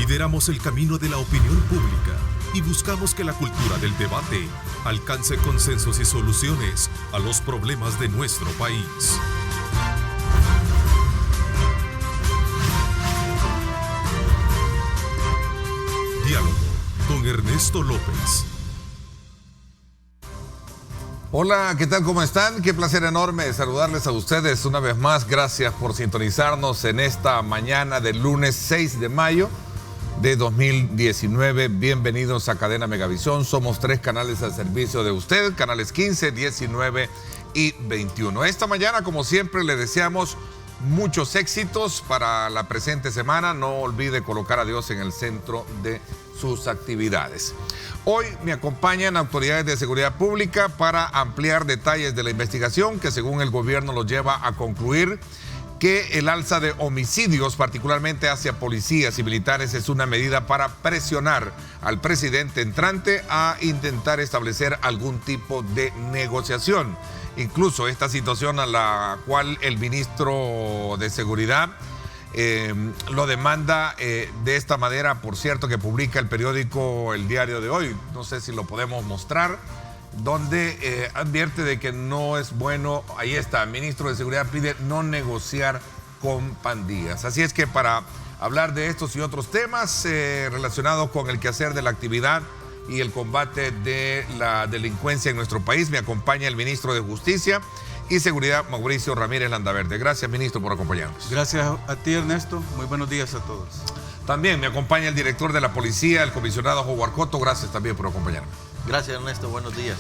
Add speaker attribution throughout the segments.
Speaker 1: Lideramos el camino de la opinión pública y buscamos que la cultura del debate alcance consensos y soluciones a los problemas de nuestro país. Diálogo con Ernesto López.
Speaker 2: Hola, ¿qué tal? ¿Cómo están? Qué placer enorme saludarles a ustedes una vez más. Gracias por sintonizarnos en esta mañana del lunes 6 de mayo de 2019. Bienvenidos a Cadena Megavisión. Somos 3 canales al servicio de usted, canales 15, 19 y 21. Esta mañana, como siempre, le deseamos muchos éxitos para la presente semana. No olvide colocar a Dios en el centro de sus actividades. Hoy me acompañan autoridades de seguridad pública para ampliar detalles de la investigación que, según el gobierno, los lleva a concluir que el alza de homicidios, particularmente hacia policías y militares, es una medida para presionar al presidente entrante a intentar establecer algún tipo de negociación. Incluso esta situación a la cual el ministro de Seguridad lo demanda de esta manera, por cierto, que publica el periódico El Diario de Hoy, no sé si lo podemos mostrar, donde advierte de que no es bueno. Ahí está, el ministro de Seguridad pide no negociar con pandillas. Así es que para hablar de estos y otros temas relacionados con el quehacer de la actividad y el combate de la delincuencia en nuestro país, me acompaña el ministro de Justicia y Seguridad, Mauricio Ramírez Landaverde. Gracias, ministro, por acompañarnos.
Speaker 3: Gracias a ti, Ernesto. Muy buenos días a todos.
Speaker 2: También me acompaña el director de la policía, el comisionado Howard Cotto. Gracias también por acompañarme.
Speaker 4: Gracias, Ernesto. Buenos días.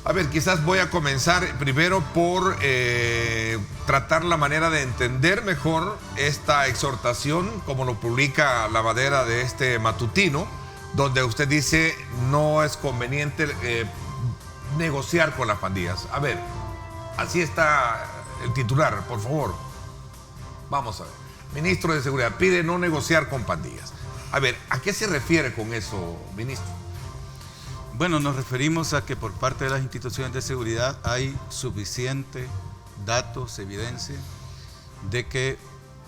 Speaker 2: A ver, quizás voy a comenzar primero por tratar la manera de entender mejor esta exhortación, como lo publica la bandera de este matutino, donde usted dice no es conveniente negociar con las pandillas. A ver, así está el titular, por favor. Vamos a ver. Ministro de Seguridad pide no negociar con pandillas. A ver, ¿a qué se refiere con eso, ministro?
Speaker 3: Bueno, nos referimos a que por parte de las instituciones de seguridad hay suficiente datos, evidencia de que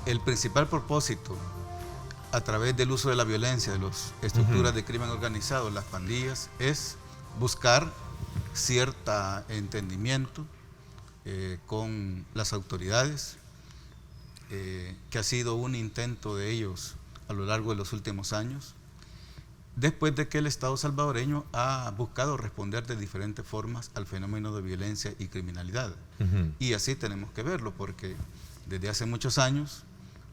Speaker 3: el principal propósito a través del uso de la violencia de las estructuras de crimen organizado, las pandillas, es buscar cierto entendimiento con las autoridades, que ha sido un intento de ellos a lo largo de los últimos años, después de que el Estado salvadoreño ha buscado responder de diferentes formas al fenómeno de violencia y criminalidad. Y así tenemos que verlo, porque desde hace muchos años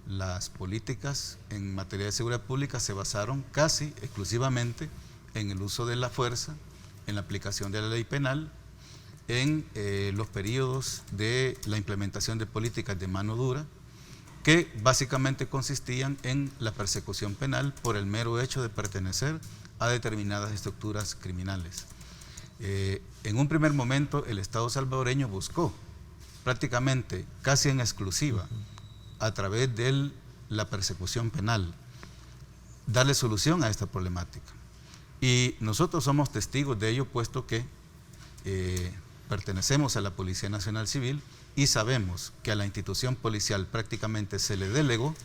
Speaker 3: las políticas en materia de seguridad pública se basaron casi exclusivamente en el uso de la fuerza, en la aplicación de la ley penal, en los periodos de la implementación de políticas de mano dura, que básicamente consistían en la persecución penal por el mero hecho de pertenecer a determinadas estructuras criminales. En un primer momento el Estado salvadoreño buscó prácticamente casi en exclusiva, a través de la persecución penal, darle solución a esta problemática. Y nosotros somos testigos de ello, puesto que pertenecemos a la Policía Nacional Civil y sabemos que a la institución policial prácticamente se le delegó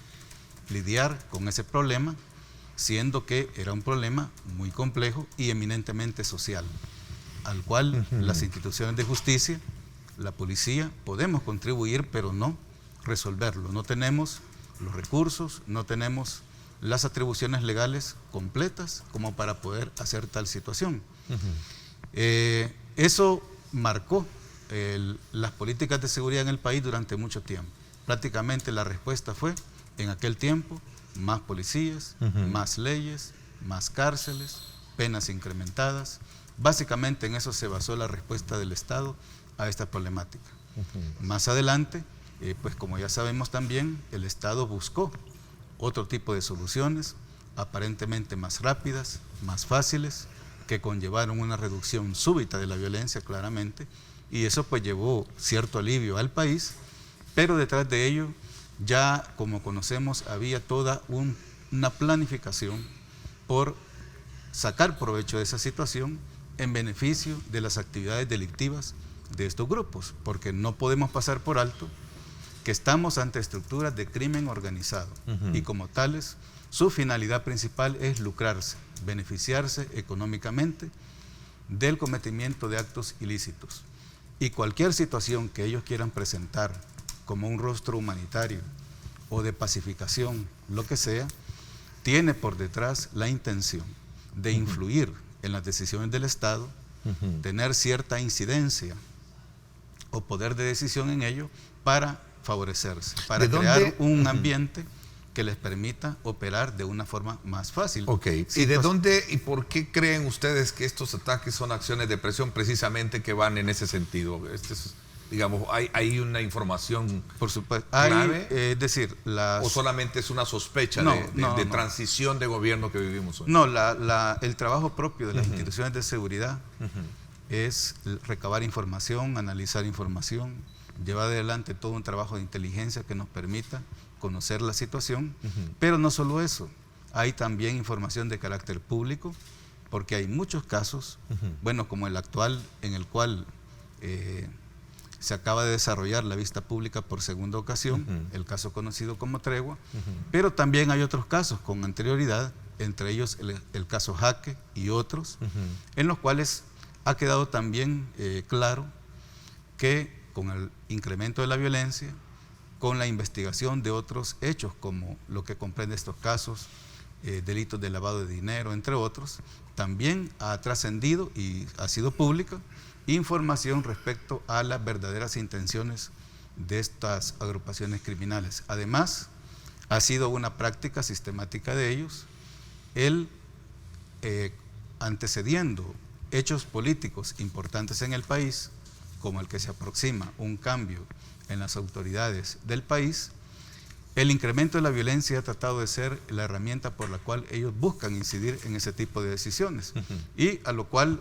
Speaker 3: lidiar con ese problema, siendo que era un problema muy complejo y eminentemente social, al cual las instituciones de justicia, la policía, podemos contribuir, pero no resolverlo. No tenemos los recursos, no tenemos las atribuciones legales completas como para poder hacer tal situación. Eso marcó las políticas de seguridad en el país durante mucho tiempo. Prácticamente la respuesta fue, en aquel tiempo, más policías, más leyes, más cárceles, penas incrementadas. Básicamente en eso se basó la respuesta del Estado a esta problemática. Más adelante, pues como ya sabemos también, el Estado buscó otro tipo de soluciones, aparentemente más rápidas, más fáciles, que conllevaron una reducción súbita de la violencia, claramente, y eso pues llevó cierto alivio al país, pero detrás de ello ya, como conocemos, había toda una planificación por sacar provecho de esa situación en beneficio de las actividades delictivas de estos grupos, porque no podemos pasar por alto que estamos ante estructuras de crimen organizado y como tales, su finalidad principal es lucrarse, beneficiarse económicamente del cometimiento de actos ilícitos. Y cualquier situación que ellos quieran presentar como un rostro humanitario o de pacificación, lo que sea, tiene por detrás la intención de influir en las decisiones del Estado, tener cierta incidencia o poder de decisión en ello para favorecerse, para crear un ambiente que les permita operar de una forma más fácil.
Speaker 2: Ok, ¿y de dónde y por qué creen ustedes que estos ataques son acciones de presión precisamente que van en ese sentido? Digamos, ¿hay una información
Speaker 3: por supuesto
Speaker 2: clave?
Speaker 3: Es decir,
Speaker 2: ¿O solamente es una sospecha de transición de gobierno que vivimos hoy?
Speaker 3: No, el trabajo propio de las instituciones de seguridad es recabar información, analizar información, llevar adelante todo un trabajo de inteligencia que nos permita conocer la situación, pero no solo eso, hay también información de carácter público, porque hay muchos casos, bueno, como el actual, en el cual se acaba de desarrollar la vista pública por segunda ocasión, el caso conocido como Tregua, pero también hay otros casos con anterioridad, entre ellos el caso Jaque y otros, en los cuales ha quedado también claro que con el incremento de la violencia, con la investigación de otros hechos como lo que comprende estos casos, delitos de lavado de dinero, entre otros, también ha trascendido y ha sido pública información respecto a las verdaderas intenciones de estas agrupaciones criminales. Además, ha sido una práctica sistemática de ellos el antecediendo hechos políticos importantes en el país, como el que se aproxima un cambio en las autoridades del país, el incremento de la violencia ha tratado de ser la herramienta por la cual ellos buscan incidir en ese tipo de decisiones. Y a lo cual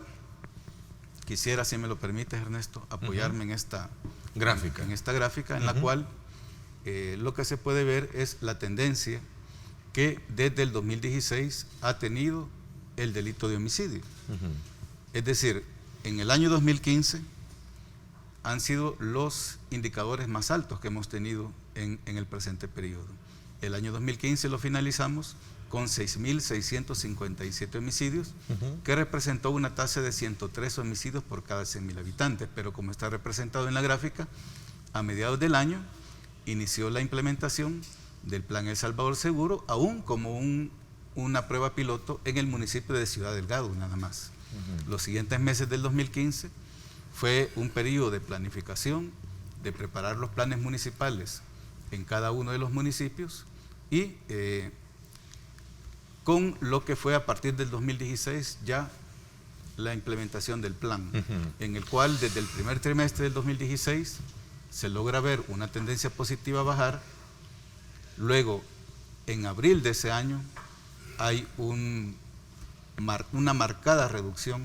Speaker 3: quisiera, si me lo permites, Ernesto, apoyarme en esta gráfica, en la cual lo que se puede ver es la tendencia que desde el 2016 ha tenido el delito de homicidio. Es decir, en el año 2015 han sido los indicadores más altos que hemos tenido en el presente periodo. El año 2015 lo finalizamos con 6.657 homicidios, que representó una tasa de 103 homicidios por cada 100.000 habitantes, pero como está representado en la gráfica, a mediados del año inició la implementación del Plan El Salvador Seguro, aún como una prueba piloto en el municipio de Ciudad Delgado, nada más. Los siguientes meses del 2015 fue un periodo de planificación, de preparar los planes municipales en cada uno de los municipios y con lo que fue a partir del 2016 ya la implementación del plan, en el cual desde el primer trimestre del 2016 se logra ver una tendencia positiva a bajar. Luego, en abril de ese año, hay una marcada reducción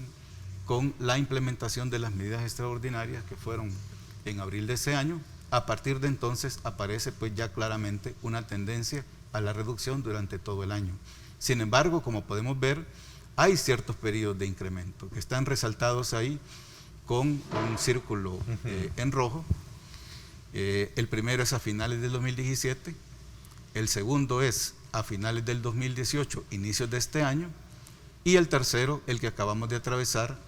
Speaker 3: con la implementación de las medidas extraordinarias que fueron en abril de ese año. A partir de entonces aparece pues ya claramente una tendencia a la reducción durante todo el año. Sin embargo, como podemos ver, hay ciertos periodos de incremento que están resaltados ahí con un círculo en rojo. El primero es a finales del 2017, el segundo es a finales del 2018, inicios de este año, y el tercero, el que acabamos de atravesar,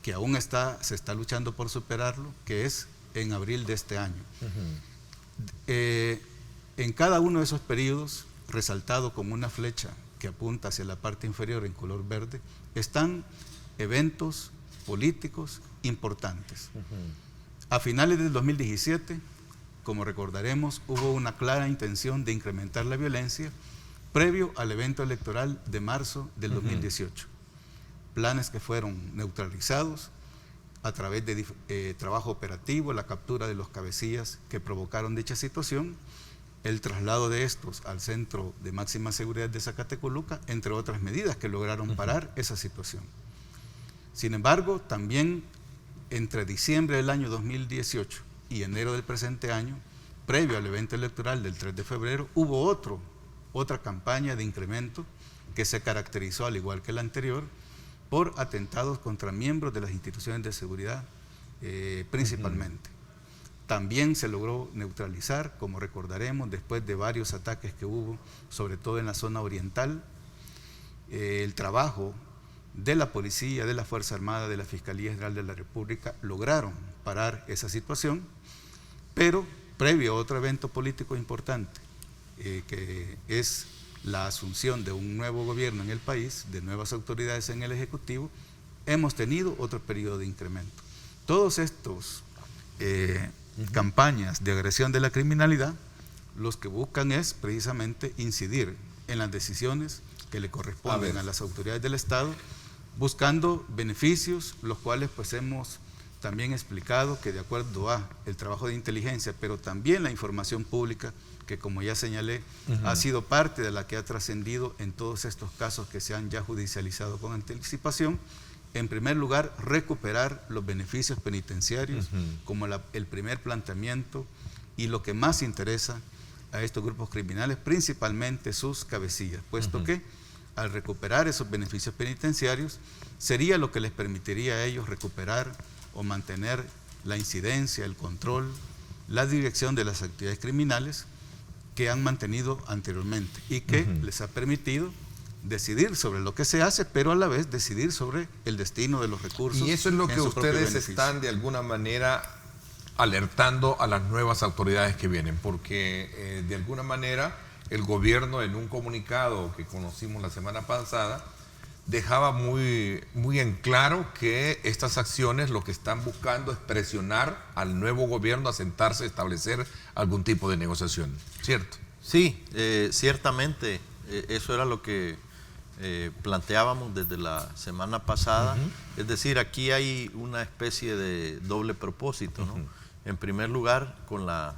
Speaker 3: que aún se está luchando por superarlo, que es en abril de este año. En cada uno de esos periodos, resaltado con una flecha que apunta hacia la parte inferior en color verde, están eventos políticos importantes. A finales del 2017, como recordaremos, hubo una clara intención de incrementar la violencia previo al evento electoral de marzo del 2018. Planes que fueron neutralizados a través de trabajo operativo, la captura de los cabecillas que provocaron dicha situación, el traslado de estos al Centro de Máxima Seguridad de Zacatecoluca, entre otras medidas que lograron parar esa situación. Sin embargo, también entre diciembre del año 2018 y enero del presente año, previo al evento electoral del 3 de febrero, hubo otra campaña de incremento que se caracterizó, al igual que la anterior, por atentados contra miembros de las instituciones de seguridad principalmente. también se logró neutralizar, como recordaremos, después de varios ataques que hubo, sobre todo en la zona oriental. El trabajo de la policía, de la Fuerza Armada, de la Fiscalía General de la República lograron parar esa situación, pero previo a otro evento político importante, que es la asunción de un nuevo gobierno en el país, de nuevas autoridades en el Ejecutivo, hemos tenido otro periodo de incremento. Todos estos campañas de agresión de la criminalidad, los que buscan es precisamente incidir en las decisiones que le corresponden a las autoridades del Estado, buscando beneficios, los cuales pues hemos también explicado que de acuerdo a el trabajo de inteligencia, pero también la información pública, que como ya señalé, ha sido parte de la que ha trascendido en todos estos casos que se han ya judicializado con anticipación. En primer lugar, recuperar los beneficios penitenciarios como el primer planteamiento y lo que más interesa a estos grupos criminales, principalmente sus cabecillas, puesto que al recuperar esos beneficios penitenciarios sería lo que les permitiría a ellos recuperar o mantener la incidencia, el control, la dirección de las actividades criminales que han mantenido anteriormente y que les ha permitido decidir sobre lo que se hace, pero a la vez decidir sobre el destino de los recursos.
Speaker 2: Y eso es lo que ustedes están de alguna manera alertando a las nuevas autoridades que vienen, porque de alguna manera el gobierno en un comunicado que conocimos la semana pasada dejaba muy en claro que estas acciones lo que están buscando es presionar al nuevo gobierno a sentarse, a establecer algún tipo de negociación, ¿cierto?
Speaker 4: Sí, ciertamente eso era lo que planteábamos desde la semana pasada. Es decir, aquí hay una especie de doble propósito, ¿no? En primer lugar, con la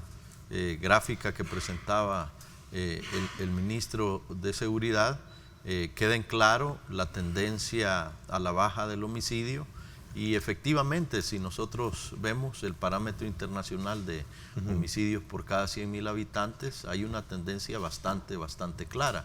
Speaker 4: gráfica que presentaba el ministro de Seguridad, queda en claro la tendencia a la baja del homicidio y efectivamente si nosotros vemos el parámetro internacional de homicidios por cada 100.000 habitantes, hay una tendencia bastante clara.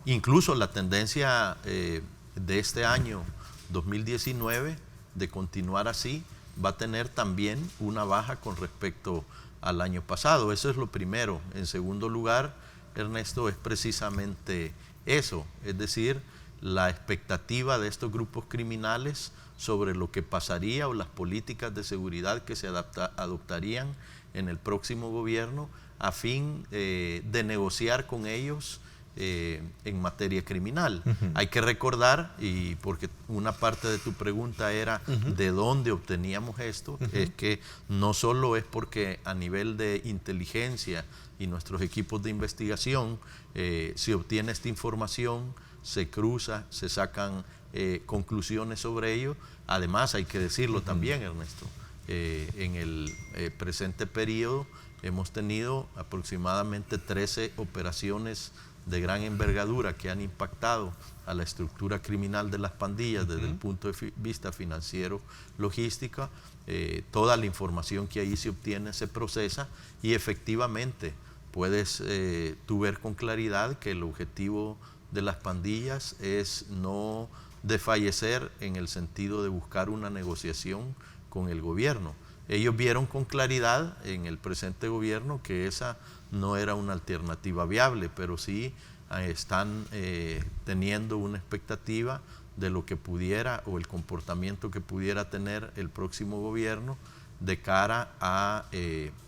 Speaker 4: Incluso la tendencia de este año 2019 de continuar así va a tener también una baja con respecto al año pasado. Eso es lo primero. En segundo lugar, Ernesto, es precisamente eso, es decir, la expectativa de estos grupos criminales sobre lo que pasaría o las políticas de seguridad que se adoptarían en el próximo gobierno a fin de negociar con ellos en materia criminal. Hay que recordar, y porque una parte de tu pregunta era de dónde obteníamos esto, es que no solo es porque a nivel de inteligencia y nuestros equipos de investigación se obtiene esta información, se cruza, se sacan conclusiones sobre ello. Además, hay que decirlo también, Ernesto, en el presente periodo hemos tenido aproximadamente 13 operaciones de gran envergadura que han impactado a la estructura criminal de las pandillas desde el punto de vista financiero, logística. Toda la información que ahí se obtiene se procesa y efectivamente puedes tú ver con claridad que el objetivo de las pandillas es no desfallecer en el sentido de buscar una negociación con el gobierno. Ellos vieron con claridad en el presente gobierno que esa no era una alternativa viable, pero sí están teniendo una expectativa de lo que pudiera o el comportamiento que pudiera tener el próximo gobierno de cara a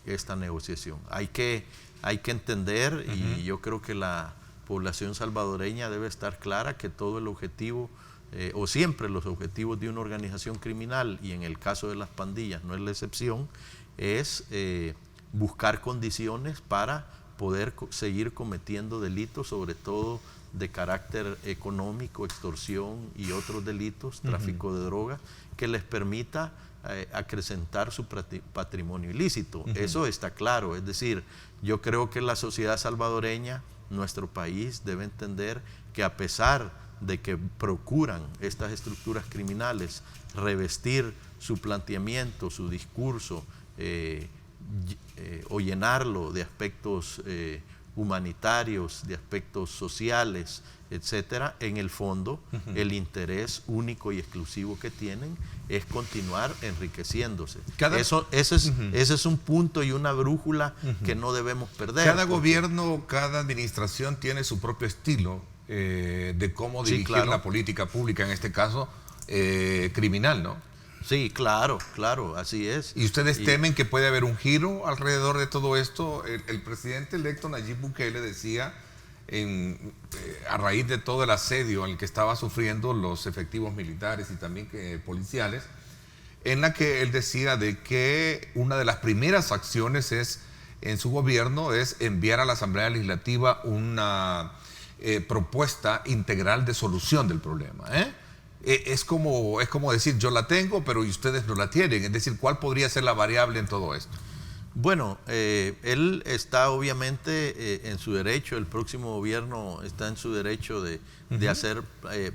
Speaker 4: esta negociación. Hay que entender, y yo creo que la población salvadoreña debe estar clara que todo el objetivo o siempre los objetivos de una organización criminal, y en el caso de las pandillas no es la excepción, es buscar condiciones para poder seguir cometiendo delitos, sobre todo de carácter económico, extorsión y otros delitos, tráfico de droga, que les permita acrecentar su patrimonio ilícito. Eso está claro, es decir, yo creo que la sociedad salvadoreña, nuestro país, debe entender que a pesar de que procuran estas estructuras criminales revestir su planteamiento, su discurso o llenarlo de aspectos humanitarios, de aspectos sociales, etcétera. En el fondo, el interés único y exclusivo que tienen es continuar enriqueciéndose. Ese es un punto y una brújula que no debemos perder.
Speaker 2: Cada gobierno, cada administración tiene su propio estilo de cómo dirigir la política pública, en este caso criminal, ¿no?
Speaker 4: Sí, claro, así es.
Speaker 2: ¿Y ustedes temen que puede haber un giro alrededor de todo esto? El presidente electo Nayib Bukele decía, a raíz de todo el asedio al que estaban sufriendo los efectivos militares y también policiales, en la que él decía de que una de las primeras acciones en su gobierno es enviar a la Asamblea Legislativa una propuesta integral de solución del problema, Es como decir, yo la tengo, pero ustedes no la tienen. Es decir, ¿cuál podría ser la variable en todo esto?
Speaker 4: Bueno, él está obviamente en su derecho, el próximo gobierno está en su derecho de hacer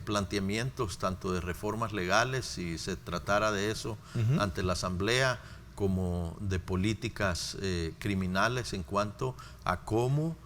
Speaker 4: planteamientos tanto de reformas legales, si se tratara de eso, ante la Asamblea, como de políticas criminales en cuanto a cómo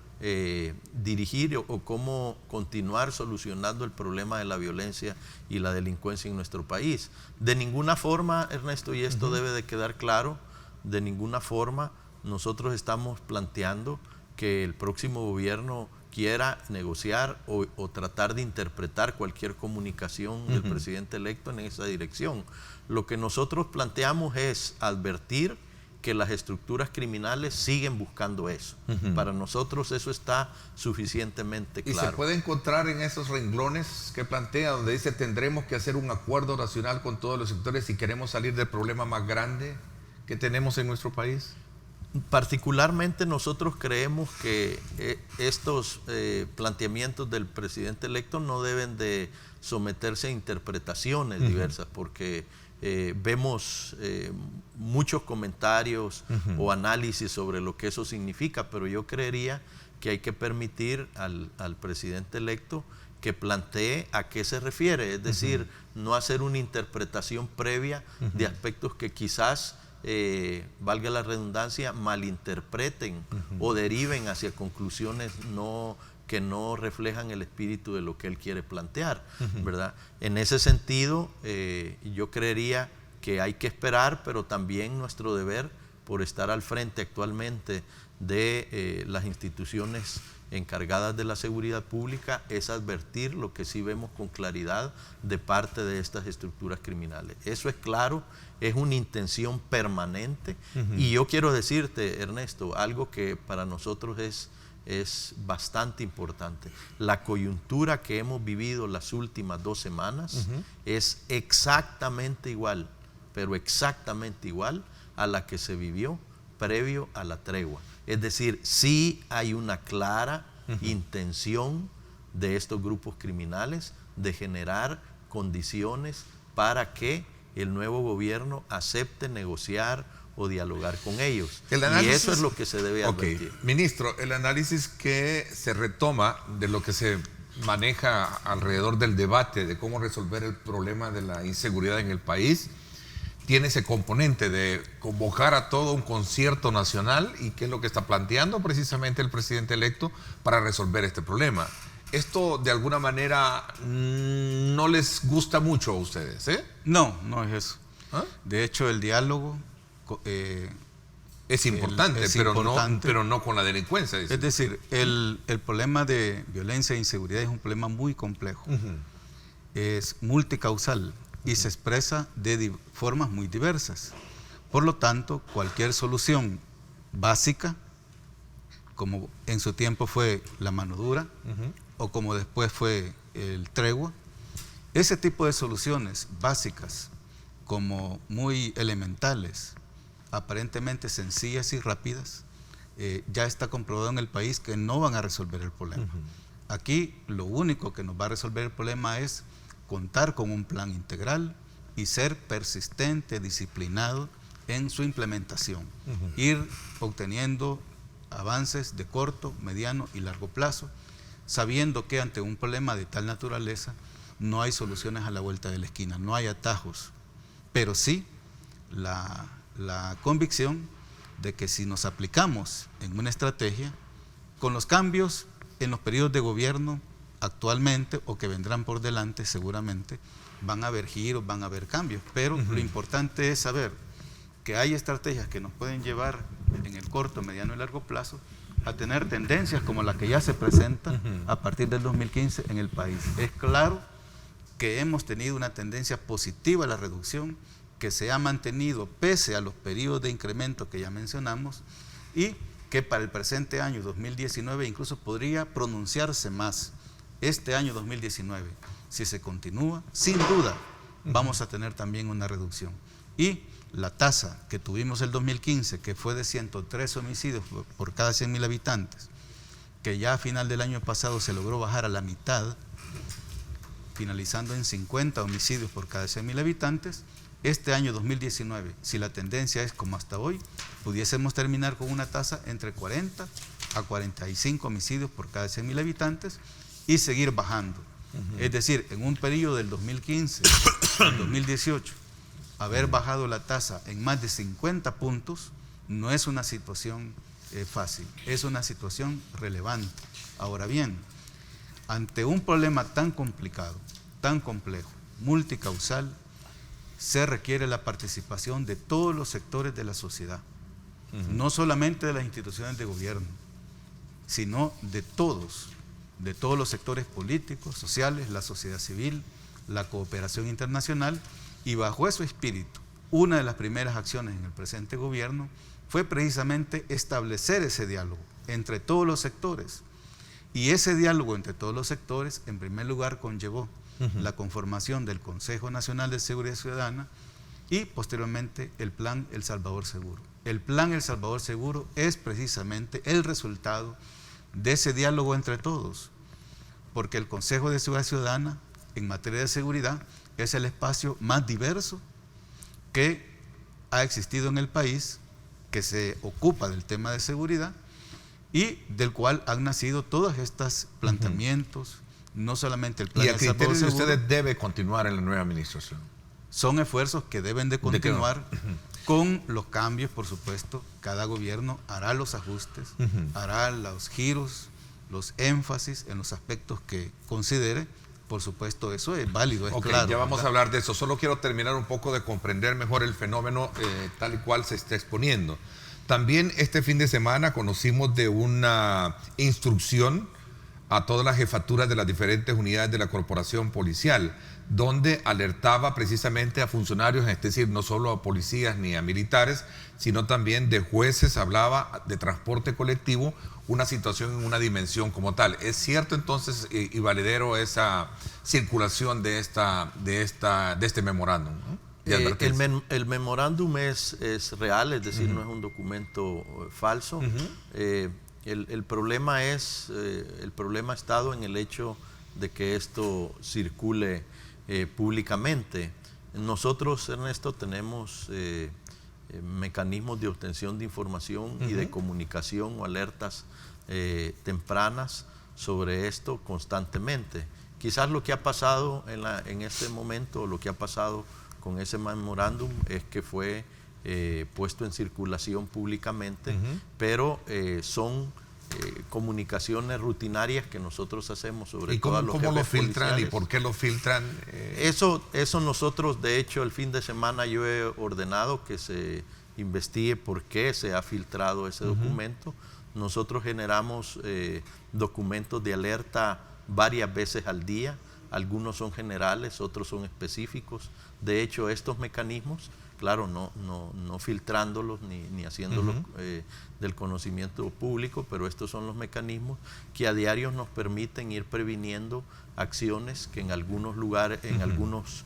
Speaker 4: dirigir o cómo continuar solucionando el problema de la violencia y la delincuencia en nuestro país. De ninguna forma, Ernesto, y esto debe de quedar claro, de ninguna forma nosotros estamos planteando que el próximo gobierno quiera negociar o tratar de interpretar cualquier comunicación del presidente electo en esa dirección. Lo que nosotros planteamos es advertir que las estructuras criminales siguen buscando eso. Para nosotros eso está suficientemente claro.
Speaker 2: ¿Y se puede encontrar en esos renglones que plantea, donde dice tendremos que hacer un acuerdo nacional con todos los sectores si queremos salir del problema más grande que tenemos en nuestro país?
Speaker 4: Particularmente nosotros creemos que estos planteamientos del presidente electo no deben de someterse a interpretaciones diversas, porque vemos muchos comentarios o análisis sobre lo que eso significa, pero yo creería que hay que permitir al presidente electo que plantee a qué se refiere, es decir, no hacer una interpretación previa de aspectos que quizás, valga la redundancia, malinterpreten o deriven hacia conclusiones que no reflejan el espíritu de lo que él quiere plantear, ¿verdad? En ese sentido, yo creería que hay que esperar, pero también nuestro deber, por estar al frente actualmente de las instituciones encargadas de la seguridad pública, es advertir lo que sí vemos con claridad de parte de estas estructuras criminales. Eso es claro, es una intención permanente, y yo quiero decirte, Ernesto, algo que para nosotros es bastante importante. La coyuntura que hemos vivido las últimas 2 semanas es exactamente igual, pero exactamente igual a la que se vivió previo a la tregua. Es decir, sí hay una clara intención de estos grupos criminales de generar condiciones para que el nuevo gobierno acepte negociar o dialogar con ellos. Y eso es lo que se debe advertir.
Speaker 2: Ministro, el análisis que se retoma de lo que se maneja alrededor del debate de cómo resolver el problema de la inseguridad en el país tiene ese componente de convocar a todo un concierto nacional, y qué es lo que está planteando precisamente el presidente electo para resolver este problema. Esto de alguna manera no les gusta mucho a ustedes, ¿eh?
Speaker 3: No es eso. ¿Ah? De hecho, el diálogo
Speaker 2: es importante, pero no con la delincuencia.
Speaker 3: Es decir, el problema de violencia e inseguridad es un problema muy complejo. Es multicausal y se expresa de formas muy diversas. Por lo tanto, cualquier solución básica, como en su tiempo fue la mano dura, o como después fue el tregua, ese tipo de soluciones básicas, como muy elementales, aparentemente sencillas y rápidas, ya está comprobado en el país que no van a resolver el problema. Aquí lo único que nos va a resolver el problema es contar con un plan integral y ser persistente, disciplinado en su implementación. Ir obteniendo avances de corto, mediano y largo plazo, sabiendo que ante un problema de tal naturaleza no hay soluciones a la vuelta de la esquina, no hay atajos, pero sí la convicción de que si nos aplicamos en una estrategia Con los cambios en los periodos de gobierno actualmente o que vendrán por delante seguramente, van a haber giros, van a haber cambios, pero lo importante es saber que hay estrategias que nos pueden llevar en el corto, mediano y largo plazo a tener tendencias como la que ya se presenta a partir del 2015 en el país. Es claro que hemos tenido una tendencia positiva a la reducción, que se ha mantenido pese a los periodos de incremento que ya mencionamos y que para el presente año 2019 incluso podría pronunciarse más. Este año 2019, si se continúa, sin duda vamos a tener también una reducción. Y la tasa que tuvimos el 2015, que fue de 103 homicidios por cada 100.000 habitantes, que ya a final del año pasado se logró bajar a la mitad, finalizando en 50 homicidios por cada 100.000 habitantes, este año 2019, si la tendencia es como hasta hoy, pudiésemos terminar con una tasa entre 40 a 45 homicidios por cada 100.000 habitantes y seguir bajando. Es decir, en un periodo del 2015 al 2018, haber bajado la tasa en más de 50 puntos no es una situación fácil, es una situación relevante. Ahora bien, ante un problema tan complicado, tan complejo, multicausal, se requiere la participación de todos los sectores de la sociedad, no solamente de las instituciones de gobierno, sino de todos los sectores políticos, sociales, la sociedad civil, la cooperación internacional, y bajo ese espíritu, una de las primeras acciones en el presente gobierno fue precisamente establecer ese diálogo entre todos los sectores. Y ese diálogo entre todos los sectores, en primer lugar, conllevó la conformación del Consejo Nacional de Seguridad Ciudadana y posteriormente el Plan El Salvador Seguro. El Plan El Salvador Seguro es precisamente el resultado de ese diálogo entre todos, porque el Consejo de Seguridad Ciudadana en materia de seguridad es el espacio más diverso que ha existido en el país, que se ocupa del tema de seguridad y del cual han nacido todos estos planteamientos, no solamente el Plan El Salvador Seguro.
Speaker 2: ¿Y a criterio de ustedes debe continuar en la nueva administración?
Speaker 3: Son esfuerzos que deben de continuar con los cambios, por supuesto. Cada gobierno hará los ajustes, hará los giros, los énfasis en los aspectos que considere. Por supuesto, eso es válido, es claro.
Speaker 2: Ya vamos
Speaker 3: ¿verdad?
Speaker 2: a hablar de eso. Solo quiero terminar un poco de comprender mejor el fenómeno tal y cual se está exponiendo. También este fin de semana conocimos de una instrucción a todas las jefaturas de las diferentes unidades de la corporación policial, donde alertaba precisamente a funcionarios, es decir, no solo a policías ni a militares, sino también de jueces, hablaba de transporte colectivo, una situación en una dimensión como tal. ¿Es cierto entonces y valedero esa circulación de este memorándum, ¿no?
Speaker 4: El memorándum es real, es decir, no es un documento falso. El problema ha estado en el hecho de que esto circule públicamente. Nosotros, Ernesto, tenemos mecanismos de obtención de información y de comunicación o alertas tempranas sobre esto constantemente. Quizás lo que ha pasado en este momento, lo que ha pasado con ese memorándum es que fue puesto en circulación públicamente, pero son comunicaciones rutinarias que nosotros hacemos sobre todo a los jefes
Speaker 2: ¿Cómo lo filtran
Speaker 4: policiales.
Speaker 2: y por qué lo filtran?
Speaker 4: Eso nosotros, de hecho, el fin de semana yo he ordenado que se investigue por qué se ha filtrado ese documento. Nosotros generamos documentos de alerta varias veces al día. Algunos son generales, otros son específicos. De hecho, estos mecanismos, claro, no filtrándolos ni haciéndolos del conocimiento público, pero estos son los mecanismos que a diario nos permiten ir previniendo acciones que en algunos lugares, en algunos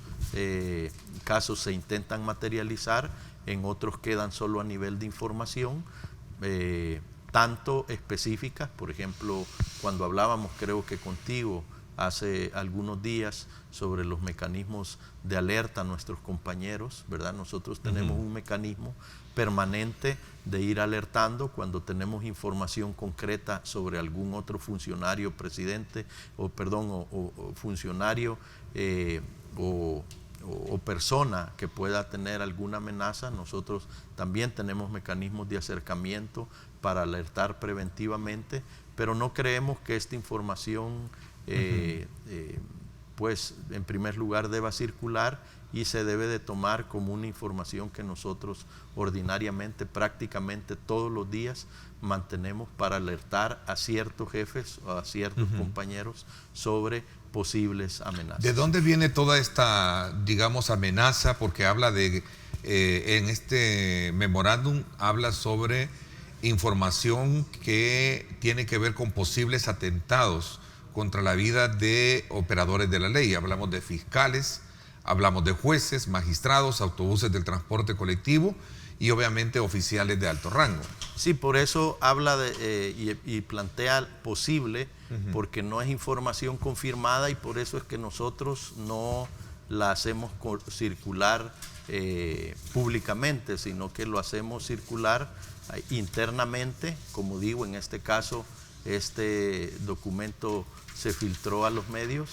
Speaker 4: casos se intentan materializar, en otros quedan solo a nivel de información, tanto específicas, por ejemplo, cuando hablábamos, creo que contigo, hace algunos días sobre los mecanismos de alerta a nuestros compañeros, ¿verdad? Nosotros tenemos un mecanismo permanente de ir alertando cuando tenemos información concreta sobre algún otro funcionario, presidente, o funcionario o persona que pueda tener alguna amenaza. Nosotros también tenemos mecanismos de acercamiento para alertar preventivamente, pero no creemos que esta información, pues en primer lugar deba circular y se debe de tomar como una información que nosotros ordinariamente, prácticamente todos los días mantenemos para alertar a ciertos jefes o a ciertos compañeros sobre posibles amenazas.
Speaker 2: ¿De dónde viene toda esta, digamos, amenaza? Porque habla de, en este memorándum, habla sobre información que tiene que ver con posibles atentados contra la vida de operadores de la ley. Hablamos de fiscales, hablamos de jueces, magistrados, autobuses del transporte colectivo y obviamente oficiales de alto rango.
Speaker 4: Sí, por eso habla y plantea posible, porque no es información confirmada y por eso es que nosotros no la hacemos circular públicamente, sino que lo hacemos circular internamente. Como digo, en este caso, este documento se filtró a los medios.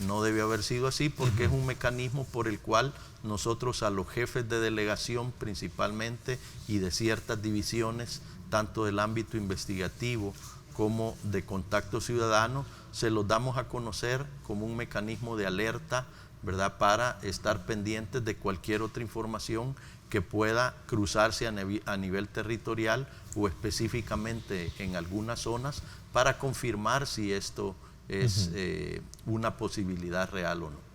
Speaker 4: No debe haber sido así porque es un mecanismo por el cual nosotros a los jefes de delegación principalmente y de ciertas divisiones, tanto del ámbito investigativo como de contacto ciudadano, se los damos a conocer como un mecanismo de alerta, ¿verdad?, para estar pendientes de cualquier otra información que pueda cruzarse a nivel territorial o específicamente en algunas zonas para confirmar si esto es una posibilidad real o no.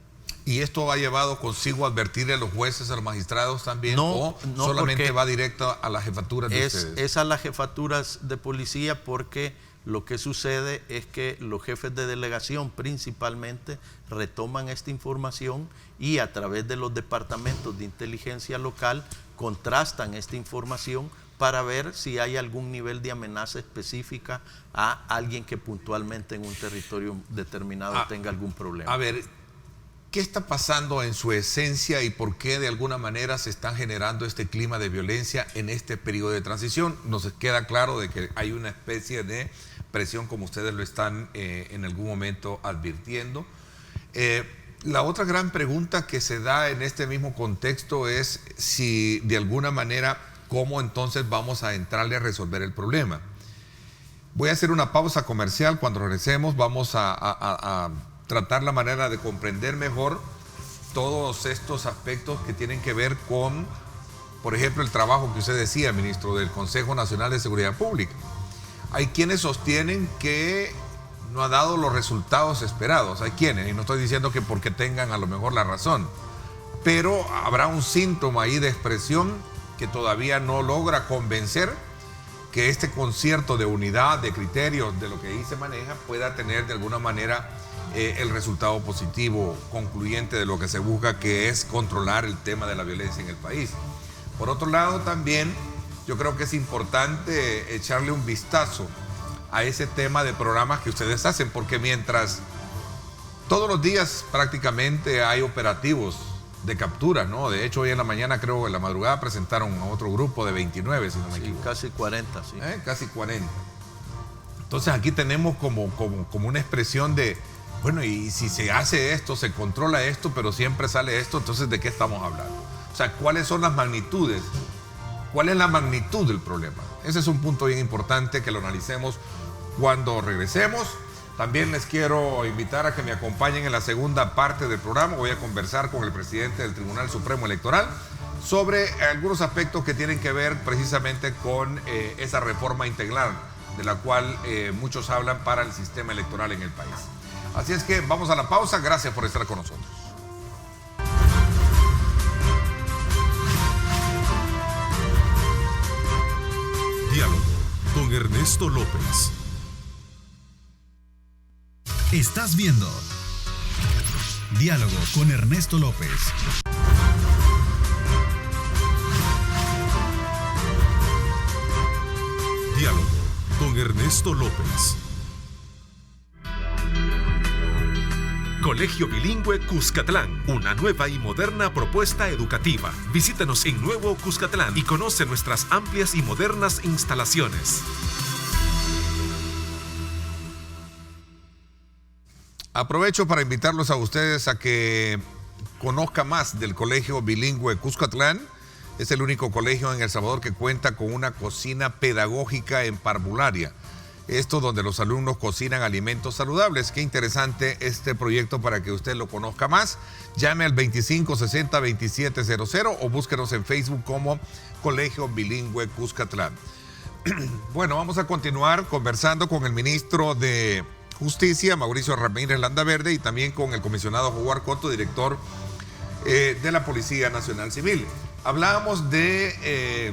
Speaker 2: ¿Y esto ha llevado consigo advertirle a los jueces, a los magistrados también? ¿O solamente va directo a las jefaturas de ustedes?
Speaker 4: Es a las jefaturas de policía, porque lo que sucede es que los jefes de delegación principalmente retoman esta información y a través de los departamentos de inteligencia local contrastan esta información para ver si hay algún nivel de amenaza específica a alguien que puntualmente en un territorio determinado tenga algún problema.
Speaker 2: A ver, ¿qué está pasando en su esencia y por qué de alguna manera se está generando este clima de violencia en este periodo de transición? Nos queda claro de que hay una especie de presión, como ustedes lo están en algún momento advirtiendo. La otra gran pregunta que se da en este mismo contexto es si de alguna manera, ¿cómo entonces vamos a entrarle a resolver el problema? Voy a hacer una pausa comercial. Cuando regresemos vamos a tratar la manera de comprender mejor todos estos aspectos que tienen que ver con, por ejemplo, el trabajo que usted decía, ministro, del Consejo Nacional de Seguridad Pública. Hay quienes sostienen que no ha dado los resultados esperados. Hay quienes, y no estoy diciendo que porque tengan a lo mejor la razón, pero habrá un síntoma ahí de expresión que todavía no logra convencer que este concierto de unidad, de criterios, de lo que ahí se maneja, pueda tener de alguna manera el resultado positivo, concluyente de lo que se busca, que es controlar el tema de la violencia en el país. Por otro lado, también yo creo que es importante echarle un vistazo a ese tema de programas que ustedes hacen, porque mientras todos los días prácticamente hay operativos de captura, ¿no? De hecho, hoy en la mañana, creo, en la madrugada, presentaron a otro grupo de 29, si no me equivoco.
Speaker 4: Casi 40, sí.
Speaker 2: Casi 40. Entonces aquí tenemos como una expresión de, bueno, y si se hace esto, se controla esto, pero siempre sale esto, entonces ¿de qué estamos hablando? O sea, ¿cuáles son las magnitudes? ¿Cuál es la magnitud del problema? Ese es un punto bien importante que lo analicemos cuando regresemos. También les quiero invitar a que me acompañen en la segunda parte del programa. Voy a conversar con el presidente del Tribunal Supremo Electoral sobre algunos aspectos que tienen que ver precisamente con esa reforma integral de la cual muchos hablan para el sistema electoral en el país. Así es que vamos a la pausa. Gracias por estar con nosotros.
Speaker 1: Diálogo con Ernesto López.
Speaker 5: Estás viendo Diálogo con Ernesto López.
Speaker 1: Diálogo con Ernesto López. Colegio Bilingüe Cuscatlán, una nueva y moderna propuesta educativa. Visítanos en Nuevo Cuscatlán y conoce nuestras amplias y modernas instalaciones.
Speaker 2: Aprovecho para invitarlos a ustedes a que conozcan más del Colegio Bilingüe Cuscatlán. Es el único colegio en El Salvador que cuenta con una cocina pedagógica en parvularia. Esto donde los alumnos cocinan alimentos saludables. Qué interesante este proyecto para que usted lo conozca más. Llame al 2560-2700 o búsquenos en Facebook como Colegio Bilingüe Cuscatlán. Bueno, vamos a continuar conversando con el ministro de Justicia, Mauricio Ramírez Landaverde, y también con el comisionado Howard Cotto, director de la Policía Nacional Civil. Hablábamos de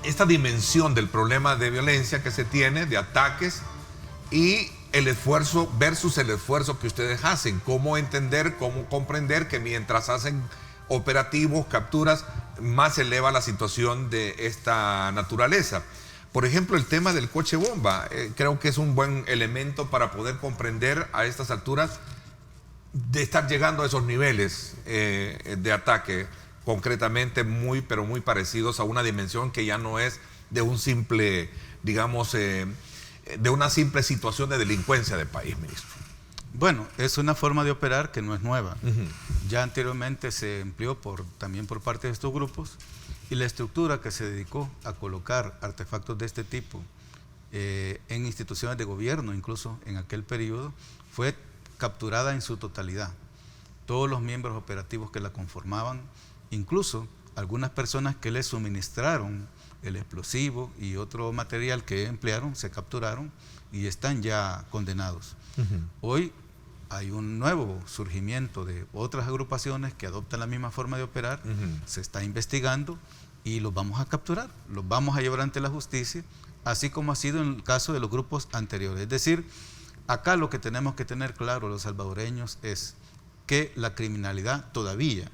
Speaker 2: esta dimensión del problema de violencia que se tiene, de ataques, y el esfuerzo versus el esfuerzo que ustedes hacen. Cómo entender, cómo comprender que mientras hacen operativos, capturas, más se eleva la situación de esta naturaleza. Por ejemplo, el tema del coche bomba, creo que es un buen elemento para poder comprender a estas alturas de estar llegando a esos niveles de ataque, concretamente pero muy parecidos a una dimensión que ya no es de un simple, digamos, de una simple situación de delincuencia del país, ministro.
Speaker 3: Bueno, es una forma de operar que no es nueva. Ya anteriormente se empleó también por parte de estos grupos, y la estructura que se dedicó a colocar artefactos de este tipo en instituciones de gobierno, incluso en aquel periodo, fue capturada en su totalidad. Todos los miembros operativos que la conformaban, incluso algunas personas que le suministraron el explosivo y otro material que emplearon, se capturaron y están ya condenados. Hoy hay un nuevo surgimiento de otras agrupaciones que adoptan la misma forma de operar, se está investigando y los vamos a capturar, los vamos a llevar ante la justicia, así como ha sido en el caso de los grupos anteriores. Es decir, acá lo que tenemos que tener claro los salvadoreños es que la criminalidad todavía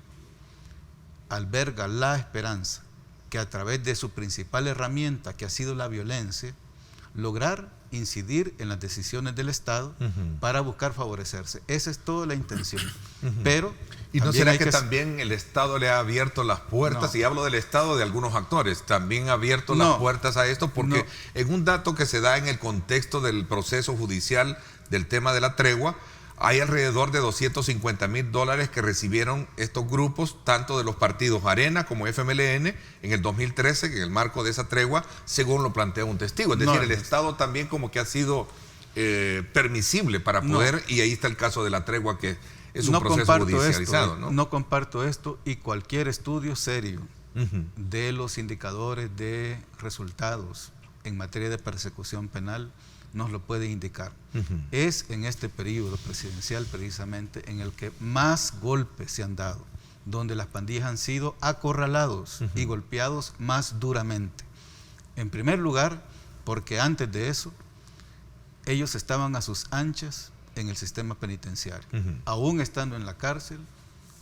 Speaker 3: alberga la esperanza que a través de su principal herramienta, que ha sido la violencia, lograr incidir en las decisiones del Estado para buscar favorecerse. Esa es toda la intención. Pero
Speaker 2: ¿y no será que también el Estado le ha abierto las puertas? No. Y hablo del Estado, de algunos actores, también ha abierto las puertas a esto, porque en un dato que se da en el contexto del proceso judicial del tema de la tregua, hay alrededor de $250,000 que recibieron estos grupos, tanto de los partidos Arena como FMLN, en el 2013, en el marco de esa tregua, según lo plantea un testigo. Es decir, el Estado también como que ha sido permisible para poder, y ahí está el caso de la tregua, que es un proceso judicializado.
Speaker 3: No comparto esto, y cualquier estudio serio de los indicadores de resultados en materia de persecución penal nos lo puede indicar. Es en este periodo presidencial precisamente en el que más golpes se han dado, donde las pandillas han sido acorralados y golpeados más duramente. En primer lugar, porque antes de eso, ellos estaban a sus anchas en el sistema penitenciario. Aún estando en la cárcel,